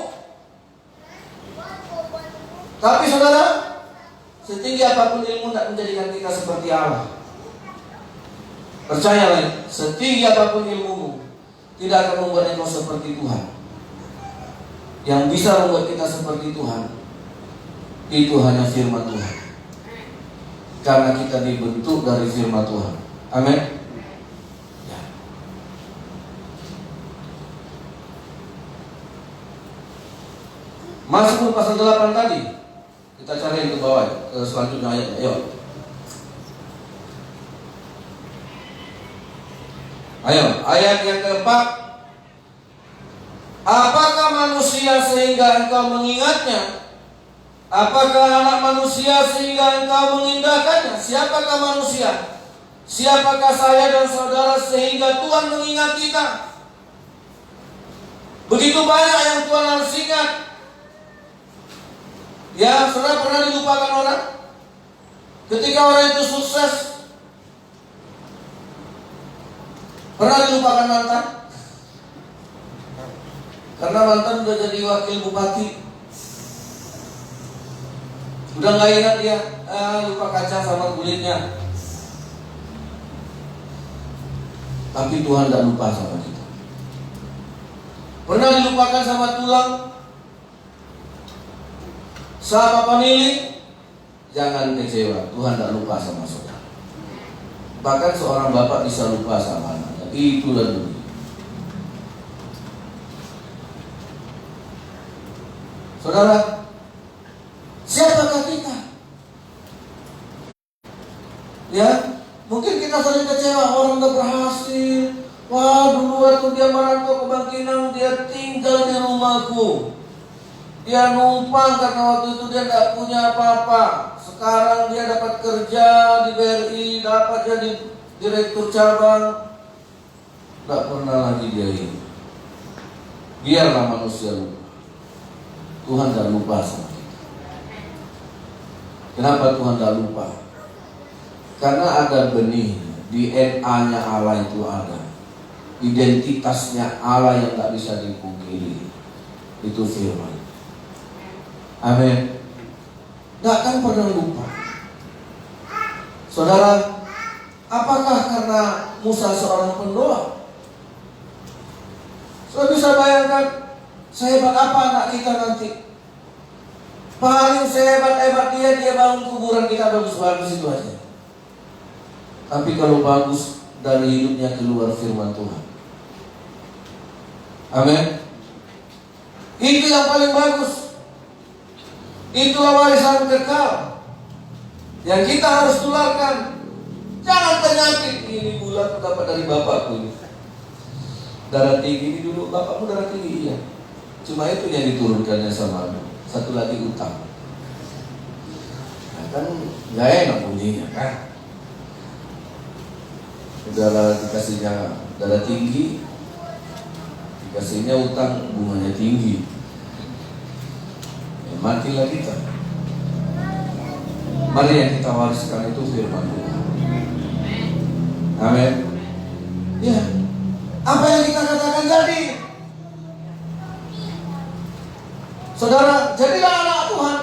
Tapi saudara, setinggi apapun ilmu tidak menjadikan kita seperti Allah. Percayalah, setinggi apapun ilmumu, tidak akan membuat engkau seperti Tuhan. Yang bisa membuat kita seperti Tuhan, itu hanya firman Tuhan. Karena kita dibentuk dari firman Tuhan. Amin. Ya. Mazmur pasal 8 tadi, kita cari yang ke bawah, ke selanjutnya ayatnya. Ayo. Ayo, ayat yang keempat. Apakah manusia sehingga engkau mengingatnya? Apakah anak manusia sehingga engkau mengindahkannya? Siapakah manusia? Siapakah saya dan saudara sehingga Tuhan mengingat kita? Begitu banyak yang Tuhan harus ingat. Ya, saudara pernah dilupakan orang? Ketika orang itu sukses, pernah dilupakan mantan? Karena mantan udah jadi wakil bupati, udah gak ingat dia, lupa kaca sama kulitnya. Tapi Tuhan tidak lupa sama kita. Pernah dilupakan sama tulang, sama penilik? Jangan kecewa, Tuhan tidak lupa sama saudara. Bahkan seorang bapak bisa lupa sama anaknya, Itulah dunia. Saudara, siapakah kita? Ya, mungkin kita sering kecewa, orang udah berhasil. Wah, dulu waktu dia merantau ke Bangkinang, dia tinggal di rumahku. Dia numpang karena waktu itu dia tidak punya apa-apa. Sekarang dia dapat kerja di BRI, dapat jadi direktur cabang. Tidak pernah lagi dia ini. Biarlah manusia lupa. Tuhan tidak lupa sama kita. Kenapa Tuhan tidak lupa? Karena ada benih, DNA-nya Allah itu ada. Identitasnya Allah yang tak bisa dipungkiri. Itu firman. Amin. Gak akan pernah lupa. Saudara, apakah karena Musa seorang pendoa? Saudara bisa bayangkan sehebat apa anak kita nanti. Paling sehebat-hebat dia bangun kuburan kita bagus-bagus itu aja. Tapi kalau bagus dari hidupnya keluar firman Tuhan. Amin. Itu yang paling bagus. Itulah warisan kekal yang kita harus tularkan. Jangan penyakit ini bulan dapat dari bapakku ini. Darah tinggi ini dulu bapakmu darah tinggi, iya. Cuma itu yang diturunkannya sama aku. Satu lagi utang. Nah, kan gak enak bunyinya kan. Udahlah dikasihnya darah tinggi, dikasihnya utang bunganya tinggi. Ya, matilah kita. Mari yang kita wariskan itu firman Tuhan. Amin. Ya. Apa yang kita katakan jadi. Saudara, jadilah anak Tuhan.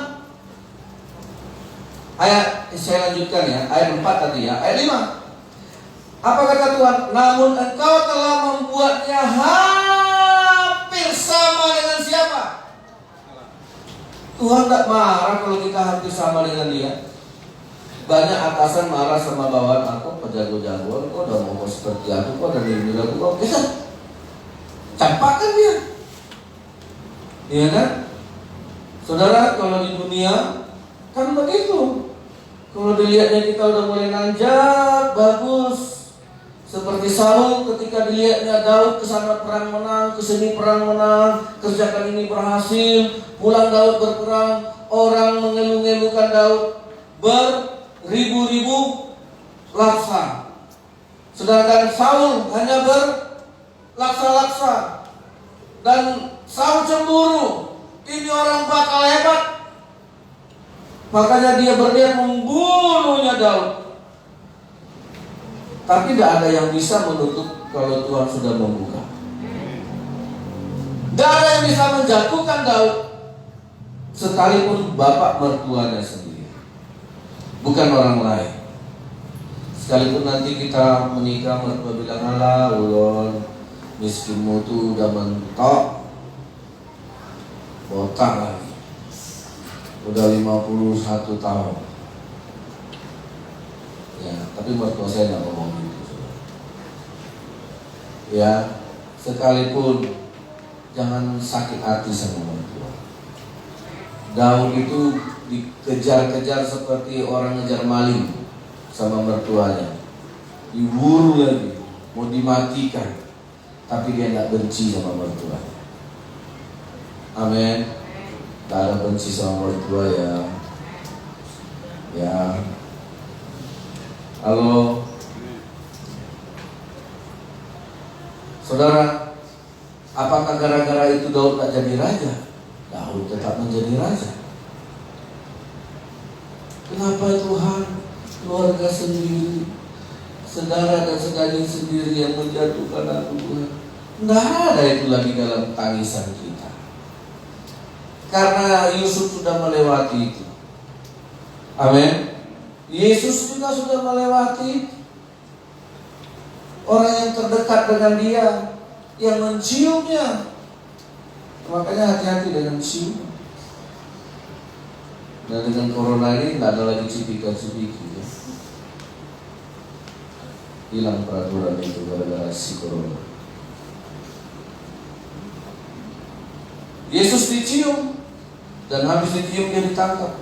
Ayat, saya lanjutkan ya, ayat 4 tadi ya, ayat 5. Apa kata Tuhan? Namun engkau telah membuatnya hampir sama dengan siapa? Tuhan tak marah kalau kita hampir sama dengan dia. Banyak atasan marah sama bawahan aku, pejago-jagoan, kok udah mau seperti aku, kok udah diri aku, kok bisa campakkan dia. Iya kan? Saudara, kalau di dunia kan begitu. Kalau dilihatnya kita udah mulai nanjak, bagus. Seperti Saul ketika dilihatnya Daud kesana perang menang, kesini perang menang, kerjakan ini berhasil, pulang Daud berperang, orang mengeluh-ngeluhkan Daud beribu-ribu laksa. Sedangkan Saul hanya berlaksa-laksa. Dan Saul cemburu, ini orang bakal hebat. Makanya dia berniat membunuhnya Daud. Tapi tidak ada yang bisa menutup kalau Tuhan sudah membuka. Tidak ada yang bisa menjatuhkan Daud, sekalipun bapak mertuanya sendiri, bukan orang lain. Sekalipun nanti kita menikah, mertua bilang, alah ulun, miskinmu tuh udah mentok, botak lagi, udah 51 tahun. Ya, tapi mertua saya nggak ngomong gitu. Ya, sekalipun jangan sakit hati sama mertua. Daud itu dikejar-kejar seperti orang ngejar maling sama mertuanya, diburu lagi, mau dimatikan, tapi dia nggak benci sama mertuanya. Amin. Tak ada benci sama mertua ya. Ya. Halo. Saudara, apakah gara-gara itu Daud tak jadi raja? Daud tetap menjadi raja. Kenapa Tuhan? Keluarga sendiri, saudara dan sedaging sendiri yang menjatuhkan aku Tuhan. Tidak ada itu lagi dalam tangisan kita. Karena Yusuf sudah melewati itu. Amin. Yesus juga sudah melewati. Orang yang terdekat dengan dia, yang menciumnya. Makanya hati-hati dengan cium. Dan dengan corona ini tidak ada lagi cipika-cipiki ya. hilang peraturan itu gara-gara si corona. Yesus dicium dan habis dicium dia ditangkap.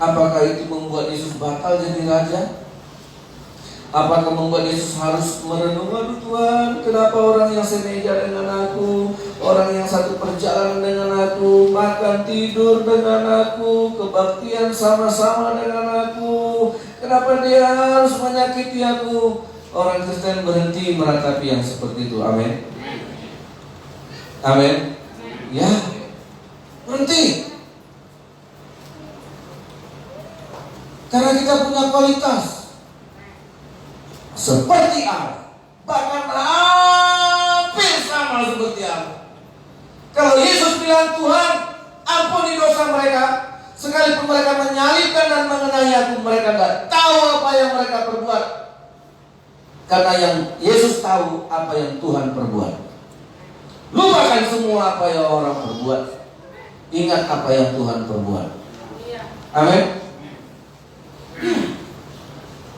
Apakah itu membuat Yesus batal jadi raja? Apakah membuat Yesus harus merenung, aduh Tuhan, kenapa orang yang semeja dengan aku, orang yang satu perjalanan dengan aku, makan tidur dengan aku, kebaktian sama-sama dengan aku, kenapa dia harus menyakiti aku? Orang Kristen berhenti meratapi yang seperti itu. Amin. Amin. Ya, berhenti. Karena kita punya kualitas seperti Allah, bahkan hampir sama seperti Allah. Kalau Yesus bilang, Tuhan ampuni dosa mereka, sekalipun mereka menyalibkan dan mengenai aku, mereka tidak tahu apa yang mereka perbuat. Karena yang Yesus tahu apa yang Tuhan perbuat. Lupakan semua apa yang orang perbuat, ingat apa yang Tuhan perbuat. Amin.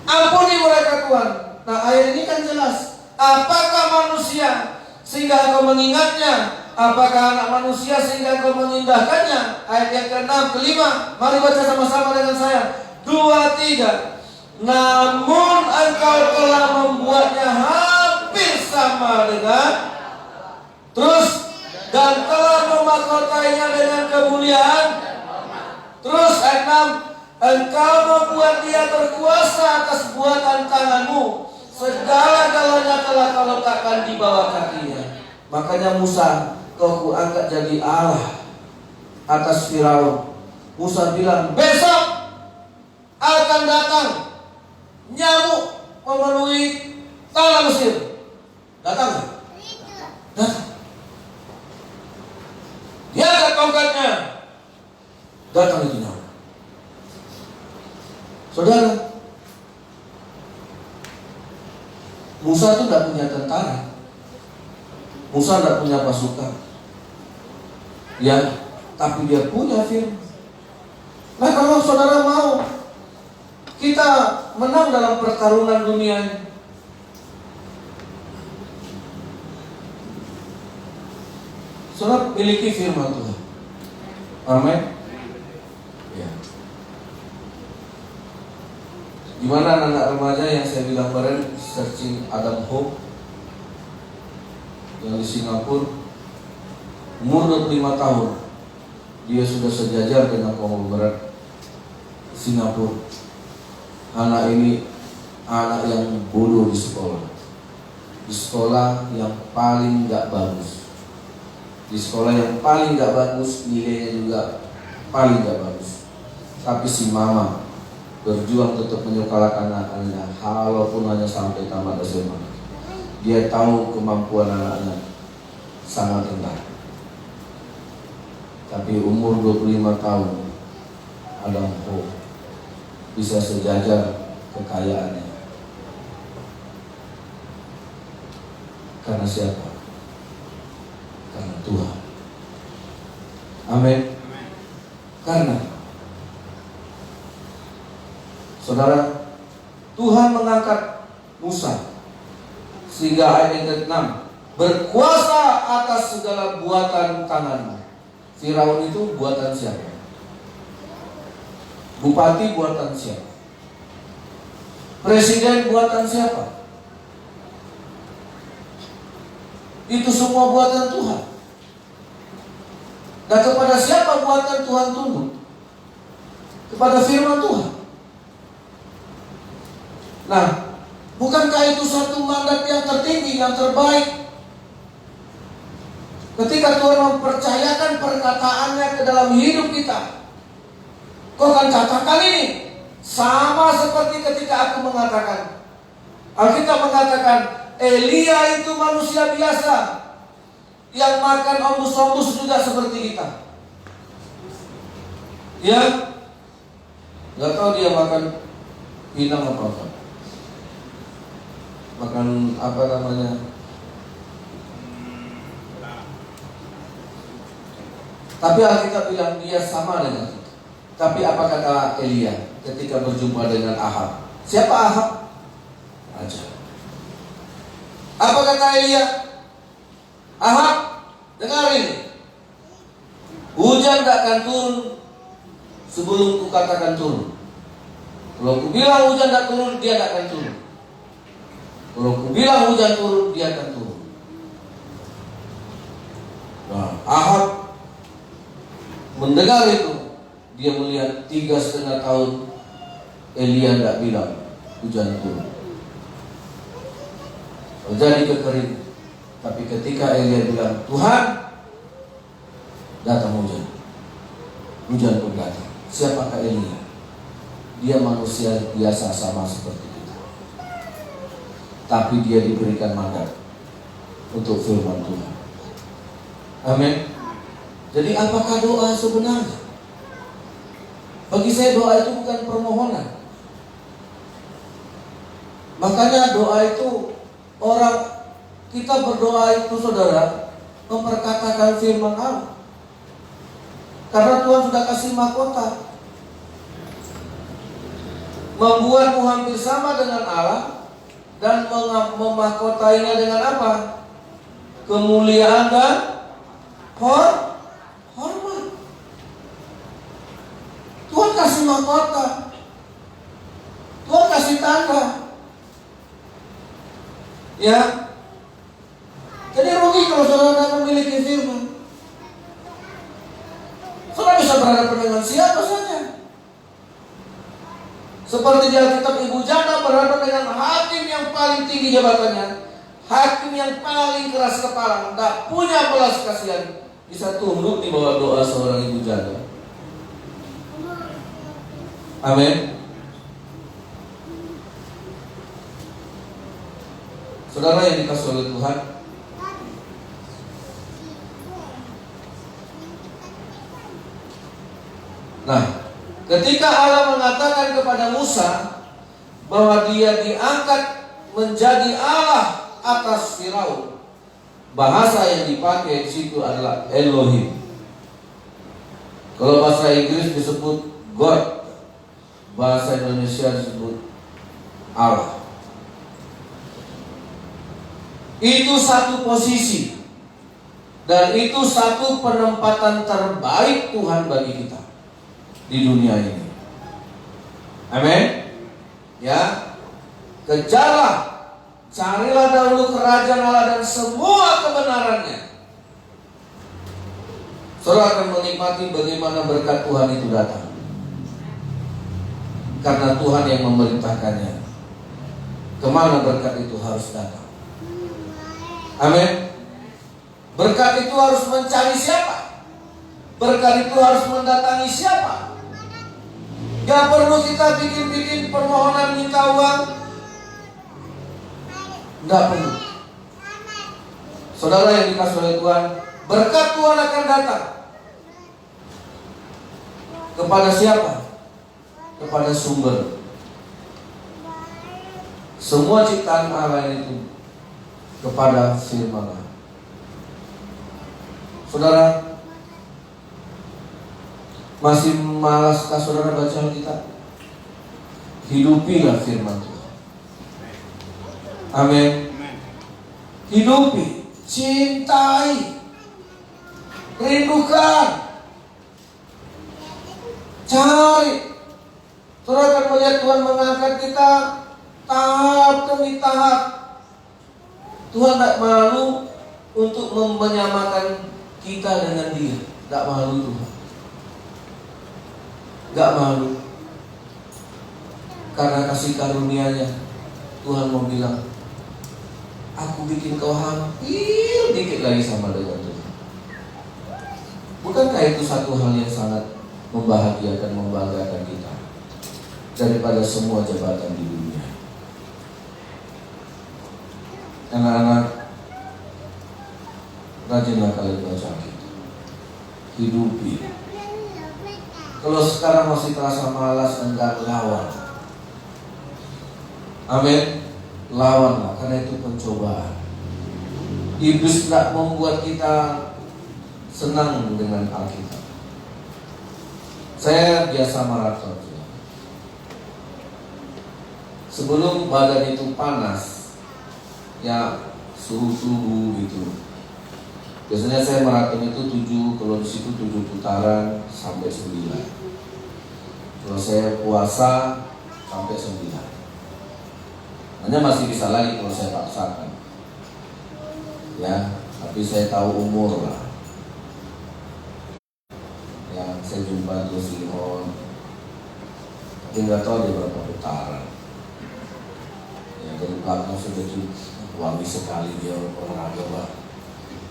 Ampuni mereka Tuhan. Nah, ayat ini kan jelas. Apakah manusia sehingga engkau mengingatnya? Apakah anak manusia sehingga engkau mengindahkannya? Ayat yang ke-6, ke-5. Mari baca sama-sama dengan saya. 2, 3. Namun engkau telah membuatnya hampir sama dengan, terus, dan telah memahkotainya dengan kemuliaan. Terus ayat 6. Engkau membuat dia berkuasa atas buatan tanganmu. Segala-galanya telah kau letakkan di bawah kakinya. Makanya Musa, kau kuangkat jadi Allah atas Firaun. Musa bilang, besok akan datang nyamuk memenuhi tanah Mesir. Datang nggak? Datang. Dia angkat tongkatnya, datang itu nyamuk. Saudara, Musa itu tidak punya tentara, Musa tidak punya pasukan, ya, tapi dia punya firman. Nah, kalau saudara mau kita menang dalam pertarungan dunia ini, saudara miliki firman Tuhan. Amin. Ya. Gimana anak remaja yang saya bilang kemarin searching Adam Hope yang di Singapura, umur 25 tahun, dia sudah sejajar dengan konglomerat Singapura. Anak ini anak yang bodoh di sekolah yang paling gak bagus, di sekolah yang paling gak bagus, nilainya juga paling gak bagus. Tapi si mama berjuang tetap menyekolahkan anak-anaknya, walaupun hanya sampai tamat SMA. Dia tahu kemampuan anak-anak sangat rendah. Tapi umur 25 tahun, Adam Hope bisa sejajar kekayaannya. Karena siapa? Karena Tuhan. Amin. Karena saudara, Tuhan mengangkat Musa sehingga ayat yang ke-6, berkuasa atas segala buatan tanganmu. Firaun itu buatan siapa? Bupati buatan siapa? Presiden buatan siapa? Itu semua buatan Tuhan. Dan kepada siapa buatan Tuhan tunduk? Kepada firman Tuhan. Nah, bukankah itu satu mandat yang tertinggi, yang terbaik? Ketika Tuhan mempercayakan perkataannya ke dalam hidup kita, kau akan katakan ini sama seperti ketika aku mengatakan. Alkitab mengatakan Elia itu manusia biasa yang makan ombus-ombus juga seperti kita. Ya, nggak tahu dia makan inang apa apa. Makan apa namanya? Tapi Alkitab bilang dia sama dengan kita. Tapi apa kata Elia ketika berjumpa dengan Ahab? Siapa Ahab? Raja. Apa kata Elia? Ahab, dengar ini. Hujan tak akan turun sebelum ku katakan turun. Kalau ku bilang hujan tak turun, dia tak akan turun. Kalau ku bilang hujan turun, dia akan turun. Nah, Ahab mendengar itu, dia melihat 3,5 tahun Elia tidak bilang hujan turun. Terjadi kekeringan. Tapi ketika Elia bilang, Tuhan, datang hujan. Hujan pun datang. Siapakah Elia? Dia manusia biasa sama seperti kita. Tapi dia diberikan mandat untuk firman Tuhan. Amin. Jadi apakah doa sebenarnya? Bagi saya doa itu bukan permohonan. Makanya doa itu kita berdoa itu saudara memperkatakan firman Allah. Karena Tuhan sudah kasih mahkota, membuatmu hampir sama dengan Allah dan memahkotainya dengan apa? Kemuliaan dan hormat. Tuhan kasih mahkota, Tuhan kasih tanda. Ya, jadi rugi kalau saudara tidak memiliki firman. Saudara bisa berhadapan dengan siapa saja. Seperti di Alkitab, ibu janda berhadapan dengan hakim yang paling tinggi jabatannya, hakim yang paling keras kepala, tidak punya belas kasihan, bisa tunduk di bawah doa seorang ibu janda. Amin. Saudara yang dikasihi oleh Tuhan, nah, ketika Allah mengatakan kepada Musa bahwa dia diangkat menjadi Allah atas Firaun, bahasa yang dipakai di situ adalah Elohim. Kalau bahasa Inggris disebut God, bahasa Indonesia disebut Allah. Itu satu posisi dan itu satu penempatan terbaik Tuhan bagi kita di dunia ini. Amin. Ya, kejarlah, carilah dahulu kerajaan Allah dan semua kebenarannya. Saudara akan menikmati bagaimana berkat Tuhan itu datang, karena Tuhan yang memerintahkannya. Kemana berkat itu harus datang? Amin. Berkat itu harus mencari siapa? Berkat itu harus mendatangi siapa? Gak perlu kita bikin permohonan minta uang. Gak perlu. Saudara yang dikasihi oleh Tuhan, berkat Tuhan akan datang kepada siapa? Kepada sumber. Semua ciptaan Allah itu kepada firman Allah. Saudara, masih malaskah saudara baca Alkitab? Hidupilah firman Tuhan. Amin. Hidupi, cintai, rindukan, cari. Saudara akan melihat Tuhan mengangkat kita tahap demi tahap. Tuhan tak malu untuk menyamakan kita dengan Dia. Tak malu Tuhan. Gak malu. Karena kasih karunia-Nya, Tuhan mau bilang, aku bikin kau hampir dikit lagi sama dengan Tuhan. Bukankah itu satu hal yang sangat membahagiakan, membanggakan kita daripada semua jabatan di dunia? Anak-anak, rajinlah kalian baca Alkitab. Hidupi. Kalau sekarang masih terasa malas, enggan, lawan. Amin. Lawanlah, karena itu pencobaan. Iblis tidak membuat kita senang dengan Alkitab. Saya biasa maraton. Sebelum badan itu panas, ya suhu tubuh gitu. Biasanya saya maraton itu 7, kalau di situ 7 putaran sampai 9. Kalau saya puasa sampai 9. Hanya masih bisa lagi kalau saya paksakan. Ya, tapi saya tahu umur lah. Yang saya jumpa di Silon, tapi nggak tahu dia berapa putaran. Ya, dari belakang sudah wangi sekali dia olahraga, Pak.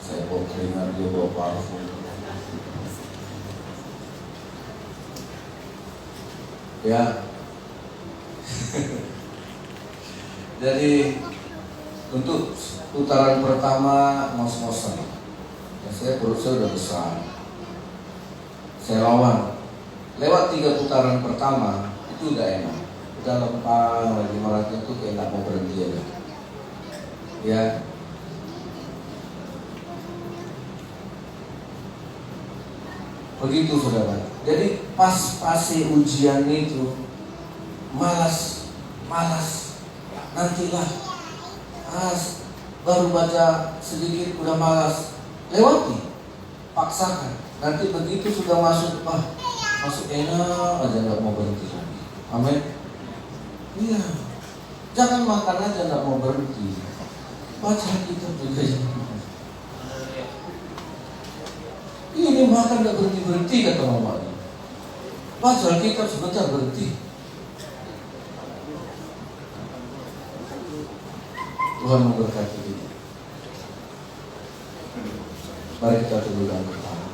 Saya bawa keringat, dia bawa parfum. Ya. Jadi untuk putaran pertama ngos-ngosan. Ya, perut saya udah besar. Saya lawan. Lewat 3 putaran pertama itu udah enak. Udah lempang lagi, maratnya tuh kayak nggak mau berhenti aja. Ya. Begitu saudara. Jadi pas ujian itu malas. Nantilah. Baru baca sedikit udah malas. Lewati. Paksakan. Nanti begitu sudah masuk, masuk enak aja nggak mau berhenti lagi. Amin. Iya. Jangan makan aja nggak mau berhenti. Baca kita juga. Ini makan nggak berhenti kata mamanya. Baca kita sebentar berhenti. Tuhan memberkati kita. Mari kita tundukkan kepala.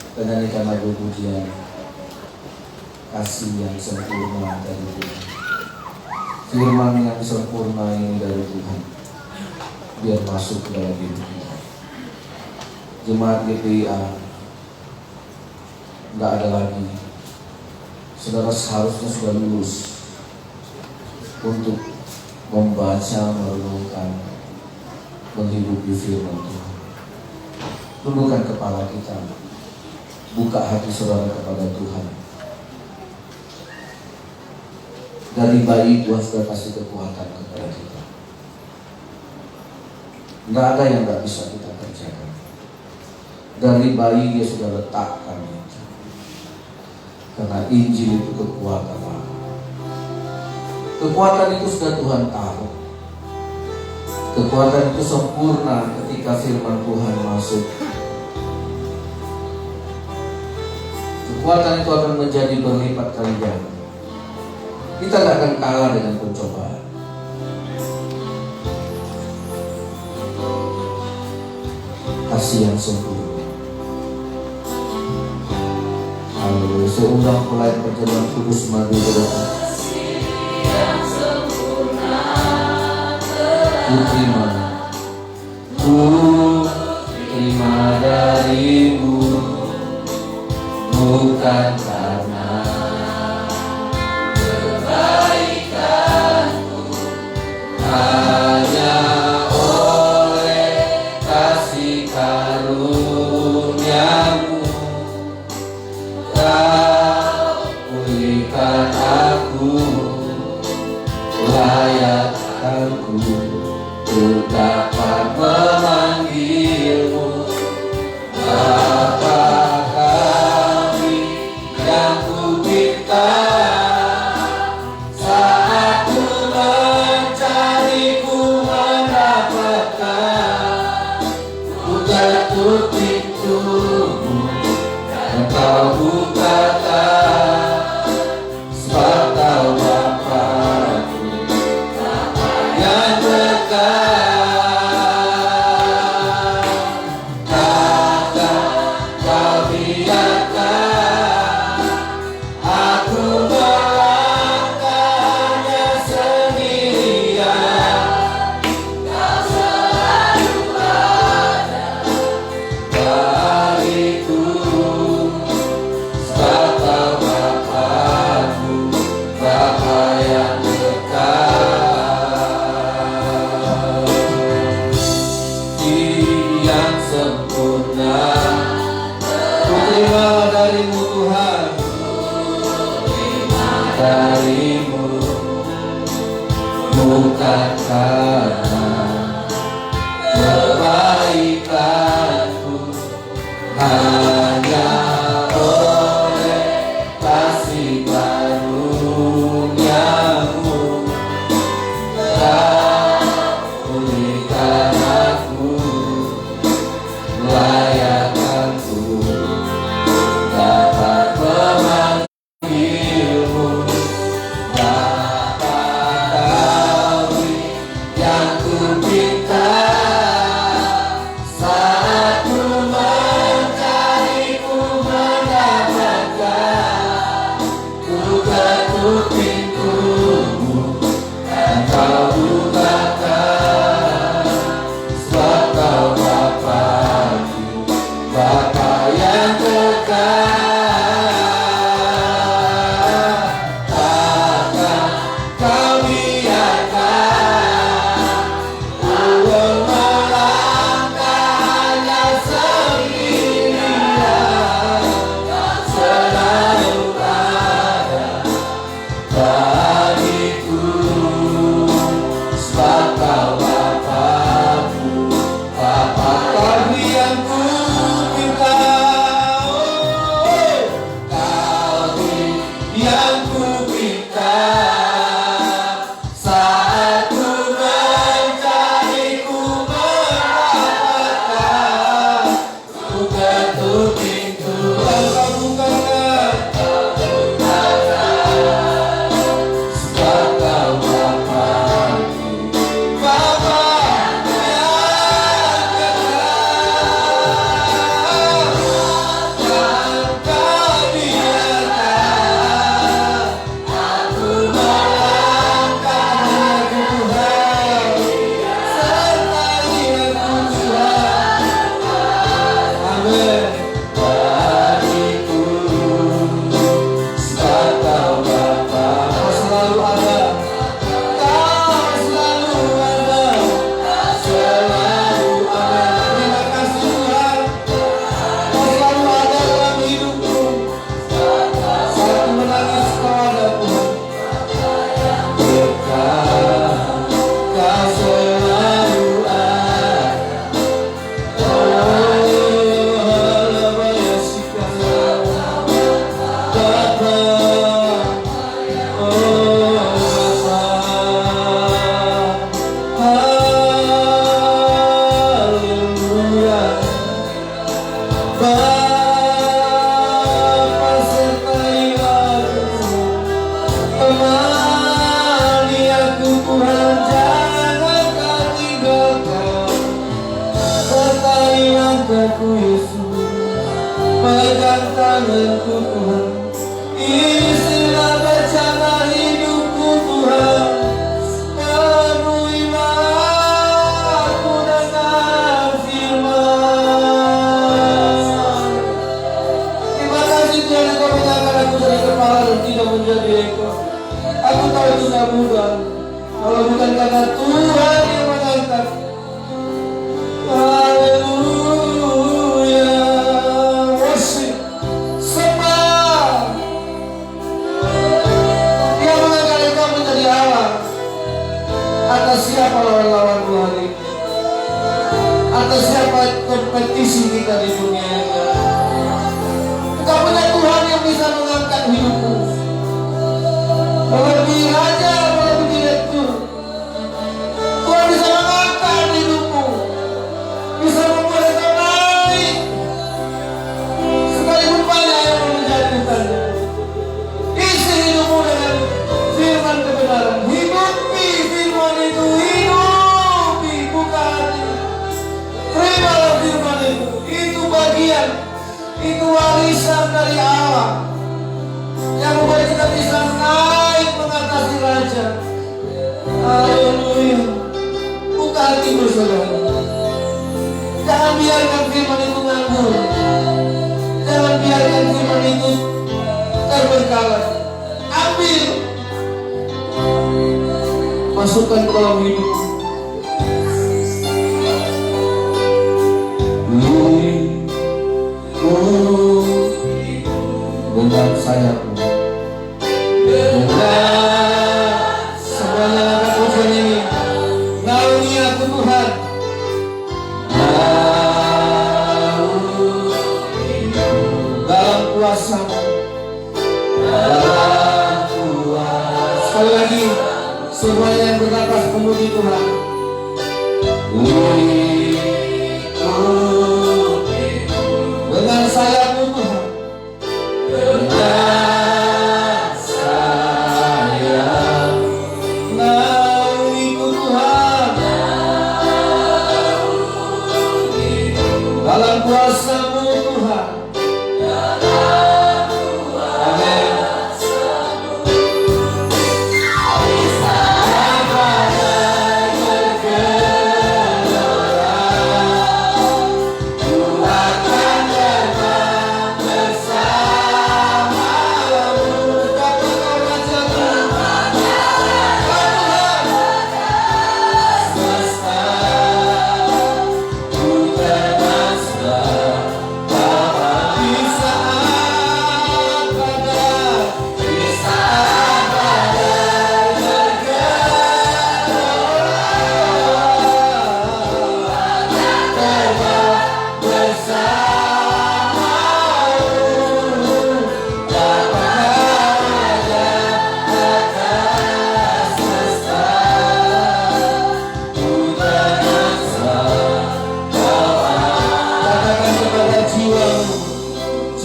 Kita nyanyikan lagu pujian kasih yang sempurna dari Tuhan. Firman yang sempurna ini dari Tuhan, biar masuk ke dalam hidup kita. Jemaat GPIA nggak ada lagi. Saudara seharusnya sudah lulus untuk membaca, merenungkan, menghidupi firman Tuhan. Tundukkan kepala kita, buka hati saudara kepada Tuhan. Dari bayi Tuhan sudah kasih kekuatan kepada kita. Nggak ada yang nggak bisa kita kerjakan. Dari bayi Dia sudah letakkan itu. Karena Injil itu kekuatan Allah. Kekuatan itu sudah Tuhan tahu. Kekuatan itu sempurna ketika firman Tuhan masuk. Kekuatan itu akan menjadi berlipat kali ganda. Kita tidak akan kalah dengan pencobaan. Kasih yang sempurna. Haleluya. Saya undang pelayan perjamuan kudus madu berdoa. Ku terima darimu, bukan karena kebaikanku, hanya oleh kasih karuniamu. Kau pulihkan aku, layakkanku untuk dapat memanggilmu Bapa kami yang ku pinta. Saat ku mencari ku mendapatkan, ku ketuk pintumu dan kau bukakan. Sebab kau Bapa-Ku yang dekat. Sebab kau hanya oleh kasih karunia-Mu Kau pulihkan aku, layakan ku dapat memanggilmu Bapa. Kau yang ku pinta saat ku mencari ku mendapatkan. Ku ketuk pintumu dan kau bukakan, sebab kau Bapa-Ku, Bapa yang kekal. Takkan kau biarkan aku melangkahnya sendirian. Kau selalu ada bagiku, sebab kau Bapa-Ku, Bapa kami yang ku pinta. Kau yang ku pinta saat ku mencari ku mendapatkan. Ku ketuk pintu dan kau bukakan, sebab kau Bapa-Ku, Bapa yang kekal. Dan kau biarkan aku melangkahnya Tuhan, sertai aku Tuhan. Amin. Bagiku, sebab kau Bapa, kau selalu ada. Kau selalu ada, selalu ada. Terima kasih Tuhan, kau selalu ada dalam hidupku. Saat ku menangis kau ada Tuhan. Dekat, kau selalu ada. Temani aku Tuhan, jangan kau tinggalkan. Sertai langkahku Yesus, pegang tanganku Tuhan. Isilah rencana hidupku Tuhan, penuhilah aku dengan firman. Terima kasih Tuhan, Engkau mengangkat aku dari kepala dan tidak menjadi ekor. Aku tahu itu tidak mudah, kalau bukan karena Tuhan yang mengangkat. Haleluya, worship, sembah. Dia mengangkat engkau menjadi Allah. Atas siapa lawan-lawanmu hari ini? Atas siapa kompetisi kita di dunia ini? Engkau punya Tuhan yang bisa mengangkat hidupmu, melebihi raja, melebihi direktur. Tuhan bisa mengangkat hidupmu, bisa membuat engkau naik, sekalipun banyak yang menjatuhkannya. Isi hidupmu dengan firman kebenaran. Hidupi firman itu, hidupi, bukan terimalah firman itu. Itu bagian, itu warisan dari Allah yang membuat kita bisa naik mengatasi raja. Haleluya. Buka hatimu saudara. Jangan biarkan firman itu nganggur. Jangan biarkan firman itu terbengkalai. Ambil, masukkan ke dalam hidupmu. Dengan sayapmu, dengan semuanya akan pujian ini. Naungi aku Tuhan, naungi memuji Tuhan. Dengan sayapmu Tuhan, dengan sayap naungiku Tuhan, dalam kuasa-Mu Tuhan. Amin.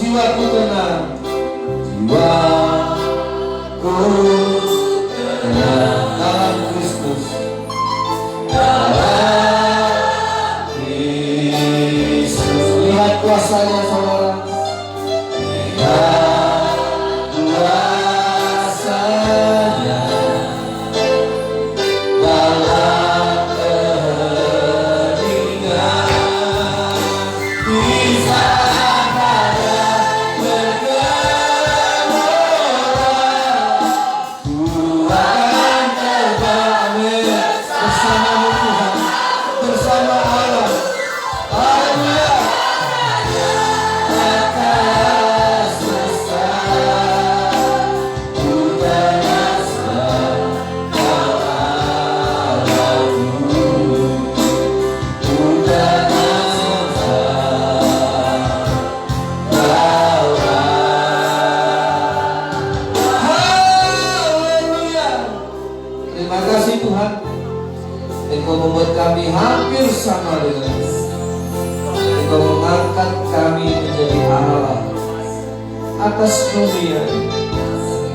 Jiwaku tenang, jiwaku tenang dalam Kristus, dalam Kristus. Lihat kuasanya saudara, lihat kuasanya dalam keheningan. Bisa Tuhan, Engkau membuat kami hampir sama dengan Engkau mengangkat kami menjadi Allah atas dunia.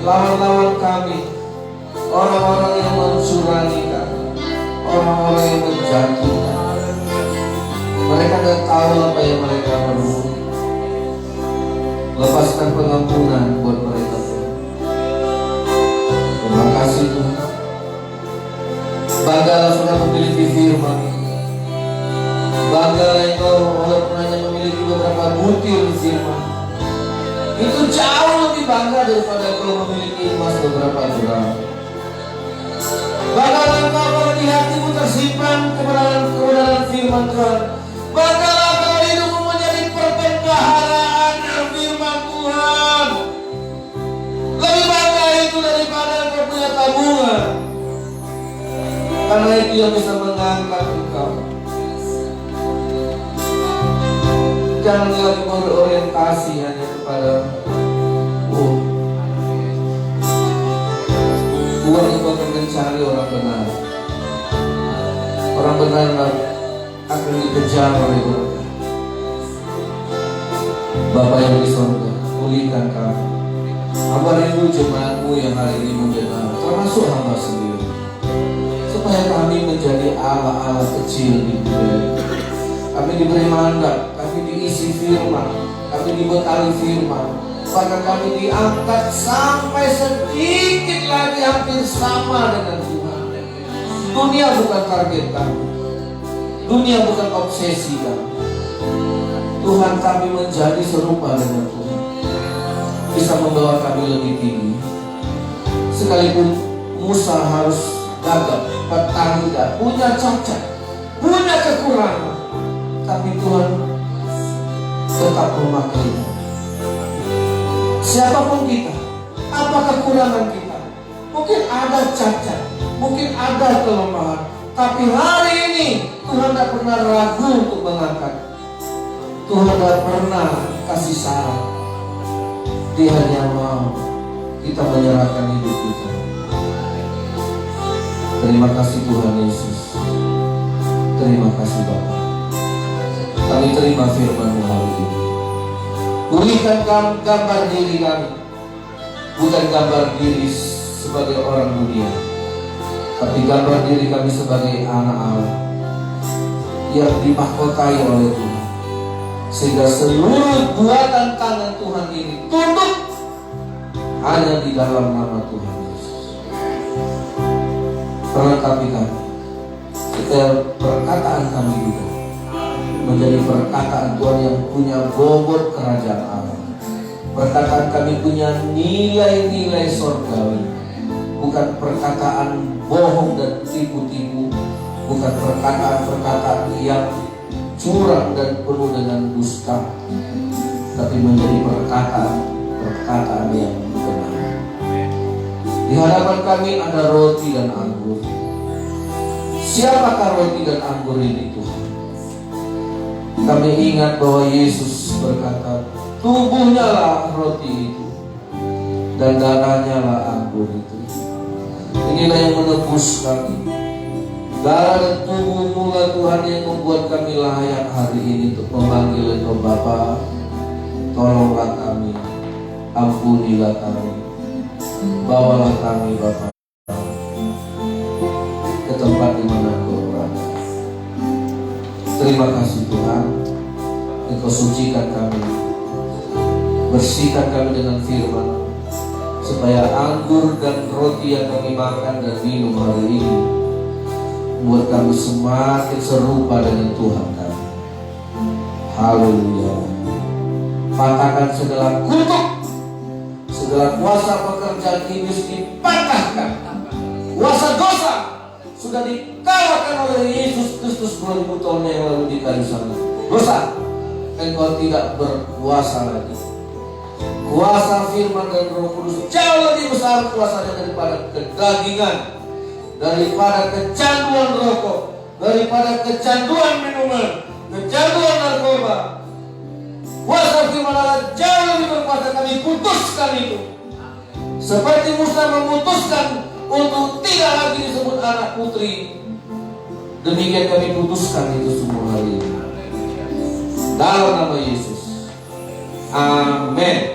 Lawan-lawan kami, orang-orang yang mencurangi kami, orang-orang yang menjatuhkan, mereka tidak tahu apa yang mereka perlu. Lepaskan pengampunan buat mereka. Terima kasih Tuhan. Banggalah sudah memiliki firman. Banggalah engkau walaupun hanya memiliki beberapa butir firman. Itu jauh lebih bangga daripada engkau memiliki emas beberapa gram. Banggalah engkau kalau di hatimu tersimpan kebenaran firman Tuhan. Banggalah kalau hidupmu menjadi perbendaharaan firman Tuhan. Lebih bangga itu daripada engkau punya tabungan. Karena itu yang bisa mengangkat engkau. Jangan lagi berorientasi hanya kepada uang. Uang itu akan mencari orang benar. Orang benar akan dikejar oleh mereka. Bapa yang di surga, pulihkan kami. Hamba rindu jemaatmu yang hari ini membela, termasuk hamba sendiri. Supaya kami menjadi Allah-Allah kecil di dunia. Kami diberi mandat, kami diisi firman, kami dibekali firman, bahkan kami diangkat sampai sedikit lagi hampir sama dengan Tuhan. Dunia bukan target kami, dunia bukan obsesi kami. Tuhan, kami menjadi serupa dengan Tuhan, bisa membawa kami lebih tinggi. Sekalipun Musa harus gagal, bertangga, punya cacat, punya kekurangan, tapi Tuhan tetap memakainya. Siapapun kita, apa kekurangan kita, mungkin ada cacat, mungkin ada kelemahan, tapi hari ini Tuhan tidak pernah ragu untuk mengangkat. Tuhan tidak pernah kasih saran. Dia hanya mau kita menyerahkan hidup kita. Terima kasih Tuhan Yesus. Terima kasih Bapa. Kami terima firman-Mu hari ini. Berikan gambar diri kami, bukan gambar diri sebagai orang dunia, tapi gambar diri kami sebagai anak Allah yang dimahkotai oleh Tuhan, sehingga seluruh buatan tangan Tuhan ini tunduk hanya di dalam nama Tuhan Yesus. Perlengkapi kami, setiap perkataan kami juga menjadi perkataan Tuhan yang punya bobot kerajaan Allah. Perkataan kami punya nilai-nilai surgawi, bukan perkataan bohong dan tipu-tipu, bukan perkataan-perkataan yang curang dan penuh dengan dusta, tapi menjadi perkataan yang benar. Di hadapan kami ada roti dan anggur. Siapakah roti dan anggur ini Tuhan? Kami ingat bahwa Yesus berkata, tubuhnya lah roti itu dan darahnya lah anggur itu. Inilah yang menebus kami. Darah dan tubuh-Mu lah Tuhan yang membuat kami layak hari ini untuk memanggil Engkau Bapa. Tolonglah kami, ampunilah kami, bawalah kami Bapa ke tempat di mana Engkau berada. Terima kasih Tuhan, Engkau sucikan kami, bersihkan kami dengan firman, supaya anggur dan roti yang kami makan dan minum hari ini membuat kami semakin serupa dengan Tuhan kami. Haleluya. Patahkan segala kutuk, segala kuasa pekerjaan iblis dipatahkan. Kuasa dosa sudah dikalahkan oleh Yesus Kristus 2000 tahun yang lalu di kayu salib. Dosa, engkau tidak berkuasa lagi. Kuasa firman dan Roh Kudus jauh lebih besar kuasanya daripada kedagingan, daripada kecanduan rokok, daripada kecanduan minuman, kecanduan narkoba. Kuasa firman Allah jauh lebih berkuasa. Kami putuskan itu, seperti Musa memutuskan untuk tidak lagi disebut anak putri. Demikian kami putuskan itu semua hari ini, dalam nama Yesus. Amin.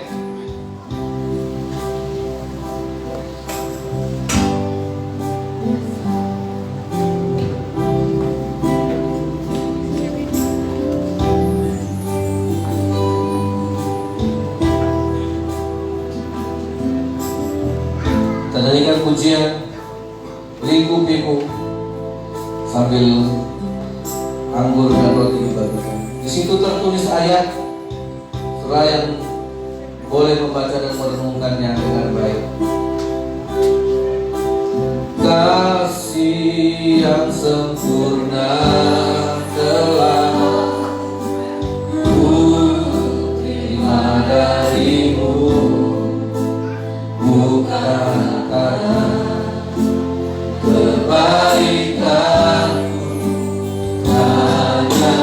Kita nyanyikan pujian liku-piku sambil anggur dan roti dibagikan. Di situ tertulis ayat, surah yang boleh membaca dan merenungkannya dengan baik. Kasih yang sempurna telah ku terima darimu, bukan karena kebaikanku, hanya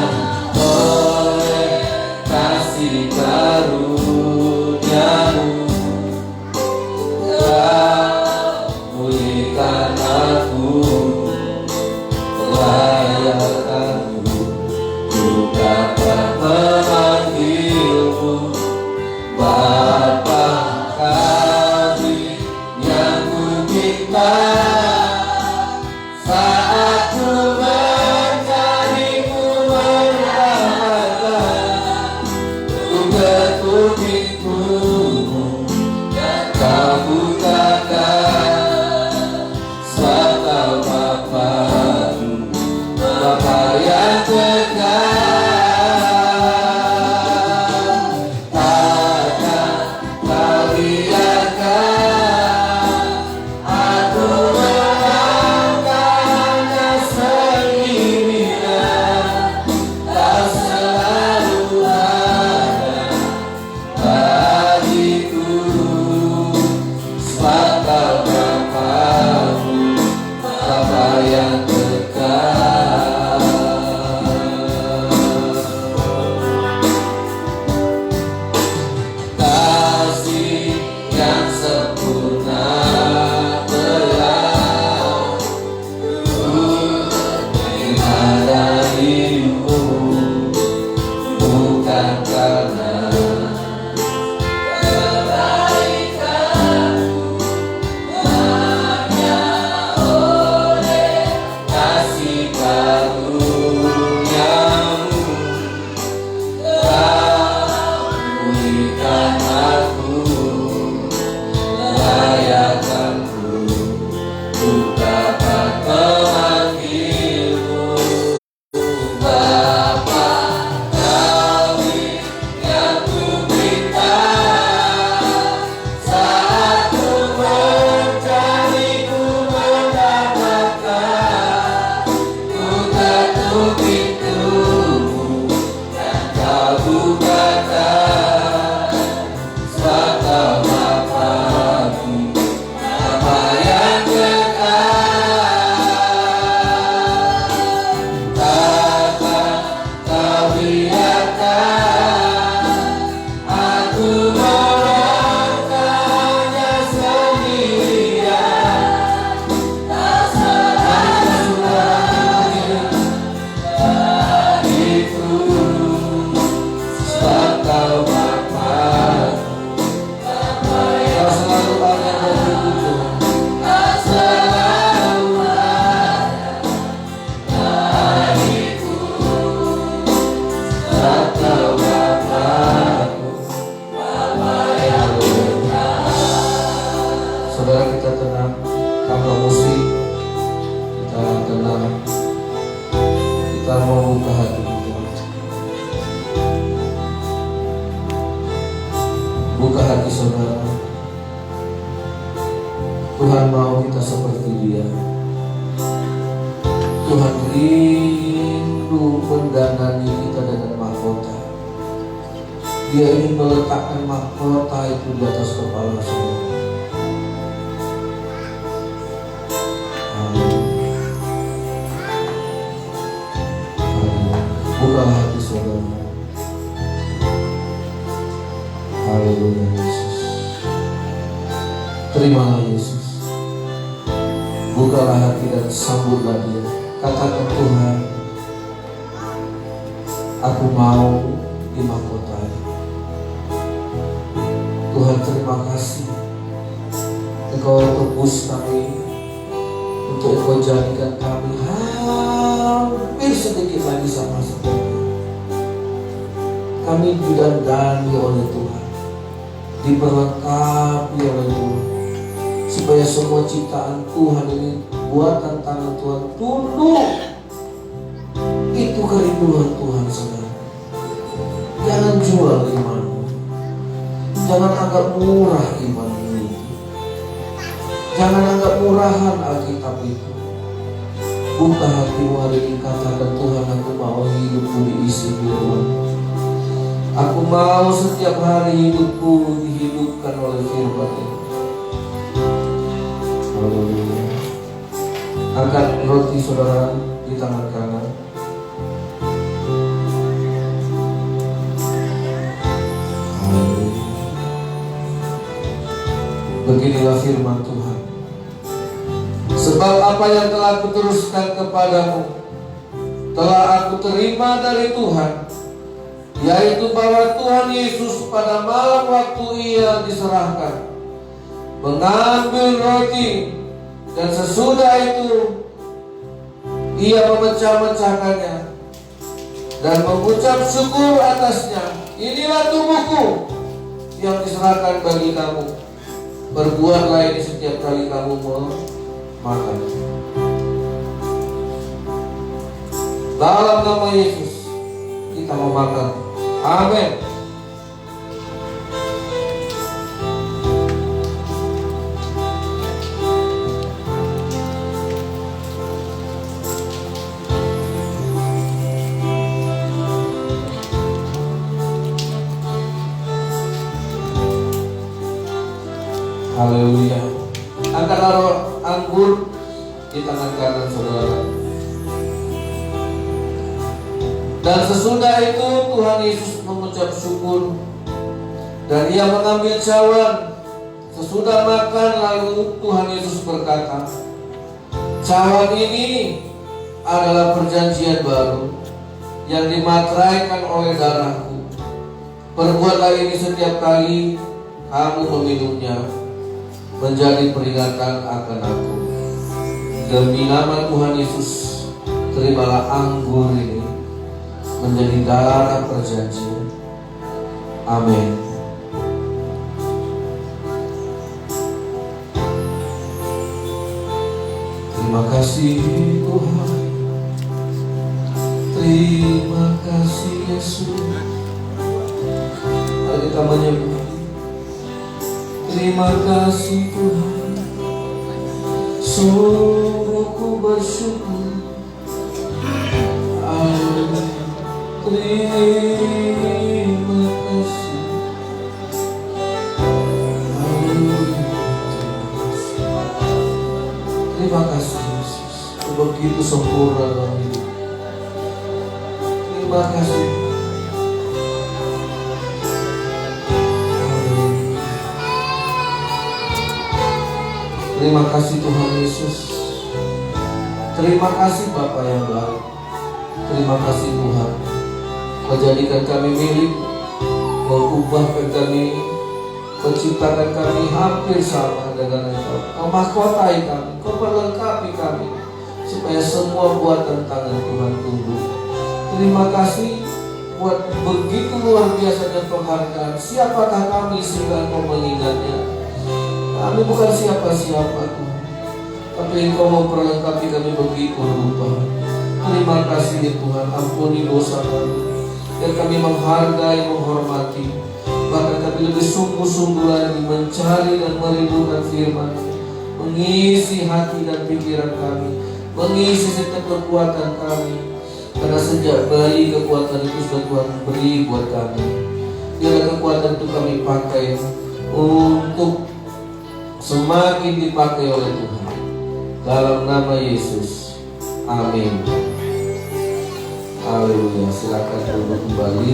oleh kasih karunia-Mu Kau pulihkan aku, layakanku, ku dapat memanggil-Mu Bapa. Kasih yang ku minta saat ku mencari-Mu mendapatkan, ku ketuk pintu-Mu dan Kau bukakan. Sebab Bapa-Ku, Bapa yang tegar, takkan Kau selalu ada bagiku Tuhan. Saudara, kita tenang tanpa musik, kita tenang, kita mau buka hati kita, buka hati saudara. Tuhan mau kita seperti Dia. Tuhan rindu mendangani kita dengan mahkota. Dia ingin meletakkan mahkota itu di atas kepala saudara. Buka hati saudara. Haleluya Yesus. Terimalah Yesus. Bukalah hati dan sambutlah Dia. Katakan, Tuhan, aku mau dimahkotai. Tuhan, terima kasih Engkau tebus kami, untuk Engkau jadikan kami hampir sedikit lagi sama seperti kami didandani oleh Tuhan, diperlengkapi oleh Tuhan, supaya semua ciptaan Tuhan ini, buatan tangan Tuhan, tunduk. Itu kerinduan Tuhan saudara. Jangan jual imanmu, jangan anggap murah imanmu itu, jangan anggap murahan Alkitab itu. Buka hatimu hari ini, katakan, Tuhan, aku mau hidupku diisi firman. Aku mau setiap hari hidupku dihidupkan oleh firman ini. Haleluya. Angkat roti saudara di tangan kanan. Haleluya. Beginilah firman Tuhan. Sebab apa yang telah kuteruskan kepadamu telah aku terima dari Tuhan, yaitu bahwa Tuhan Yesus pada malam waktu Ia diserahkan mengambil roti, dan sesudah itu Ia memecah-mecahkannya dan mengucap syukur atasnya. Inilah tubuhku yang diserahkan bagi kamu. Perbuatlah ini setiap kali kamu makan. Dalam nama Yesus kita mau makan. Amin. Haleluya. Angkatlah anggur di tangan kanan saudara. Dan sesudah itu Tuhan Yesus mengucap syukur, dan Ia mengambil cawan. Sesudah makan, lalu Tuhan Yesus berkata, cawan ini adalah perjanjian baru yang dimateraikan oleh darahku. Perbuatlah ini setiap kali kamu meminumnya, menjadi peringatan akan aku. Demi nama Tuhan Yesus, terimalah anggur ini menjadi darah perjanjian. Amin. Terima kasih Tuhan, terima kasih Yesus. Mari kita menyembah. Terima kasih Tuhan, sungguh ku bersyukur. Terima kasih. Terima kasih Yesus, begitu sempurna dalam hidup. Terima kasih. Terima kasih Tuhan Yesus. Terima kasih Bapa yang baik. Terima kasih Tuhan, Kau jadikan kami milik. Kau ubahkan kami, Kau ciptakan kami hampir sama dengan Engkau. Kau mahkotai kami, Kau perlengkapi kami, supaya semua buatan tangan Tuhan tumbuh. Terima kasih buat begitu luar biasanya penghargaan. Siapakah kami sehingga Engkau mengingatnya? Kami bukan siapa-siapa Tuhan, tapi Engkau memperlengkapi kami begitu rupa. Terima kasih ya Tuhan, ampuni dosa kami, dan kami menghargai, menghormati, bahkan kami lebih sungguh-sungguh lagi mencari dan merindukan firman, mengisi hati dan pikiran kami, mengisi setiap kekuatan kami. Karena sejak bayi kekuatan itu sudah Tuhan beri buat kami. Biarlah kekuatan itu kami pakai untuk semakin dipakai oleh Tuhan. Dalam nama Yesus, amin. Haleluya. Silakan duduk kembali.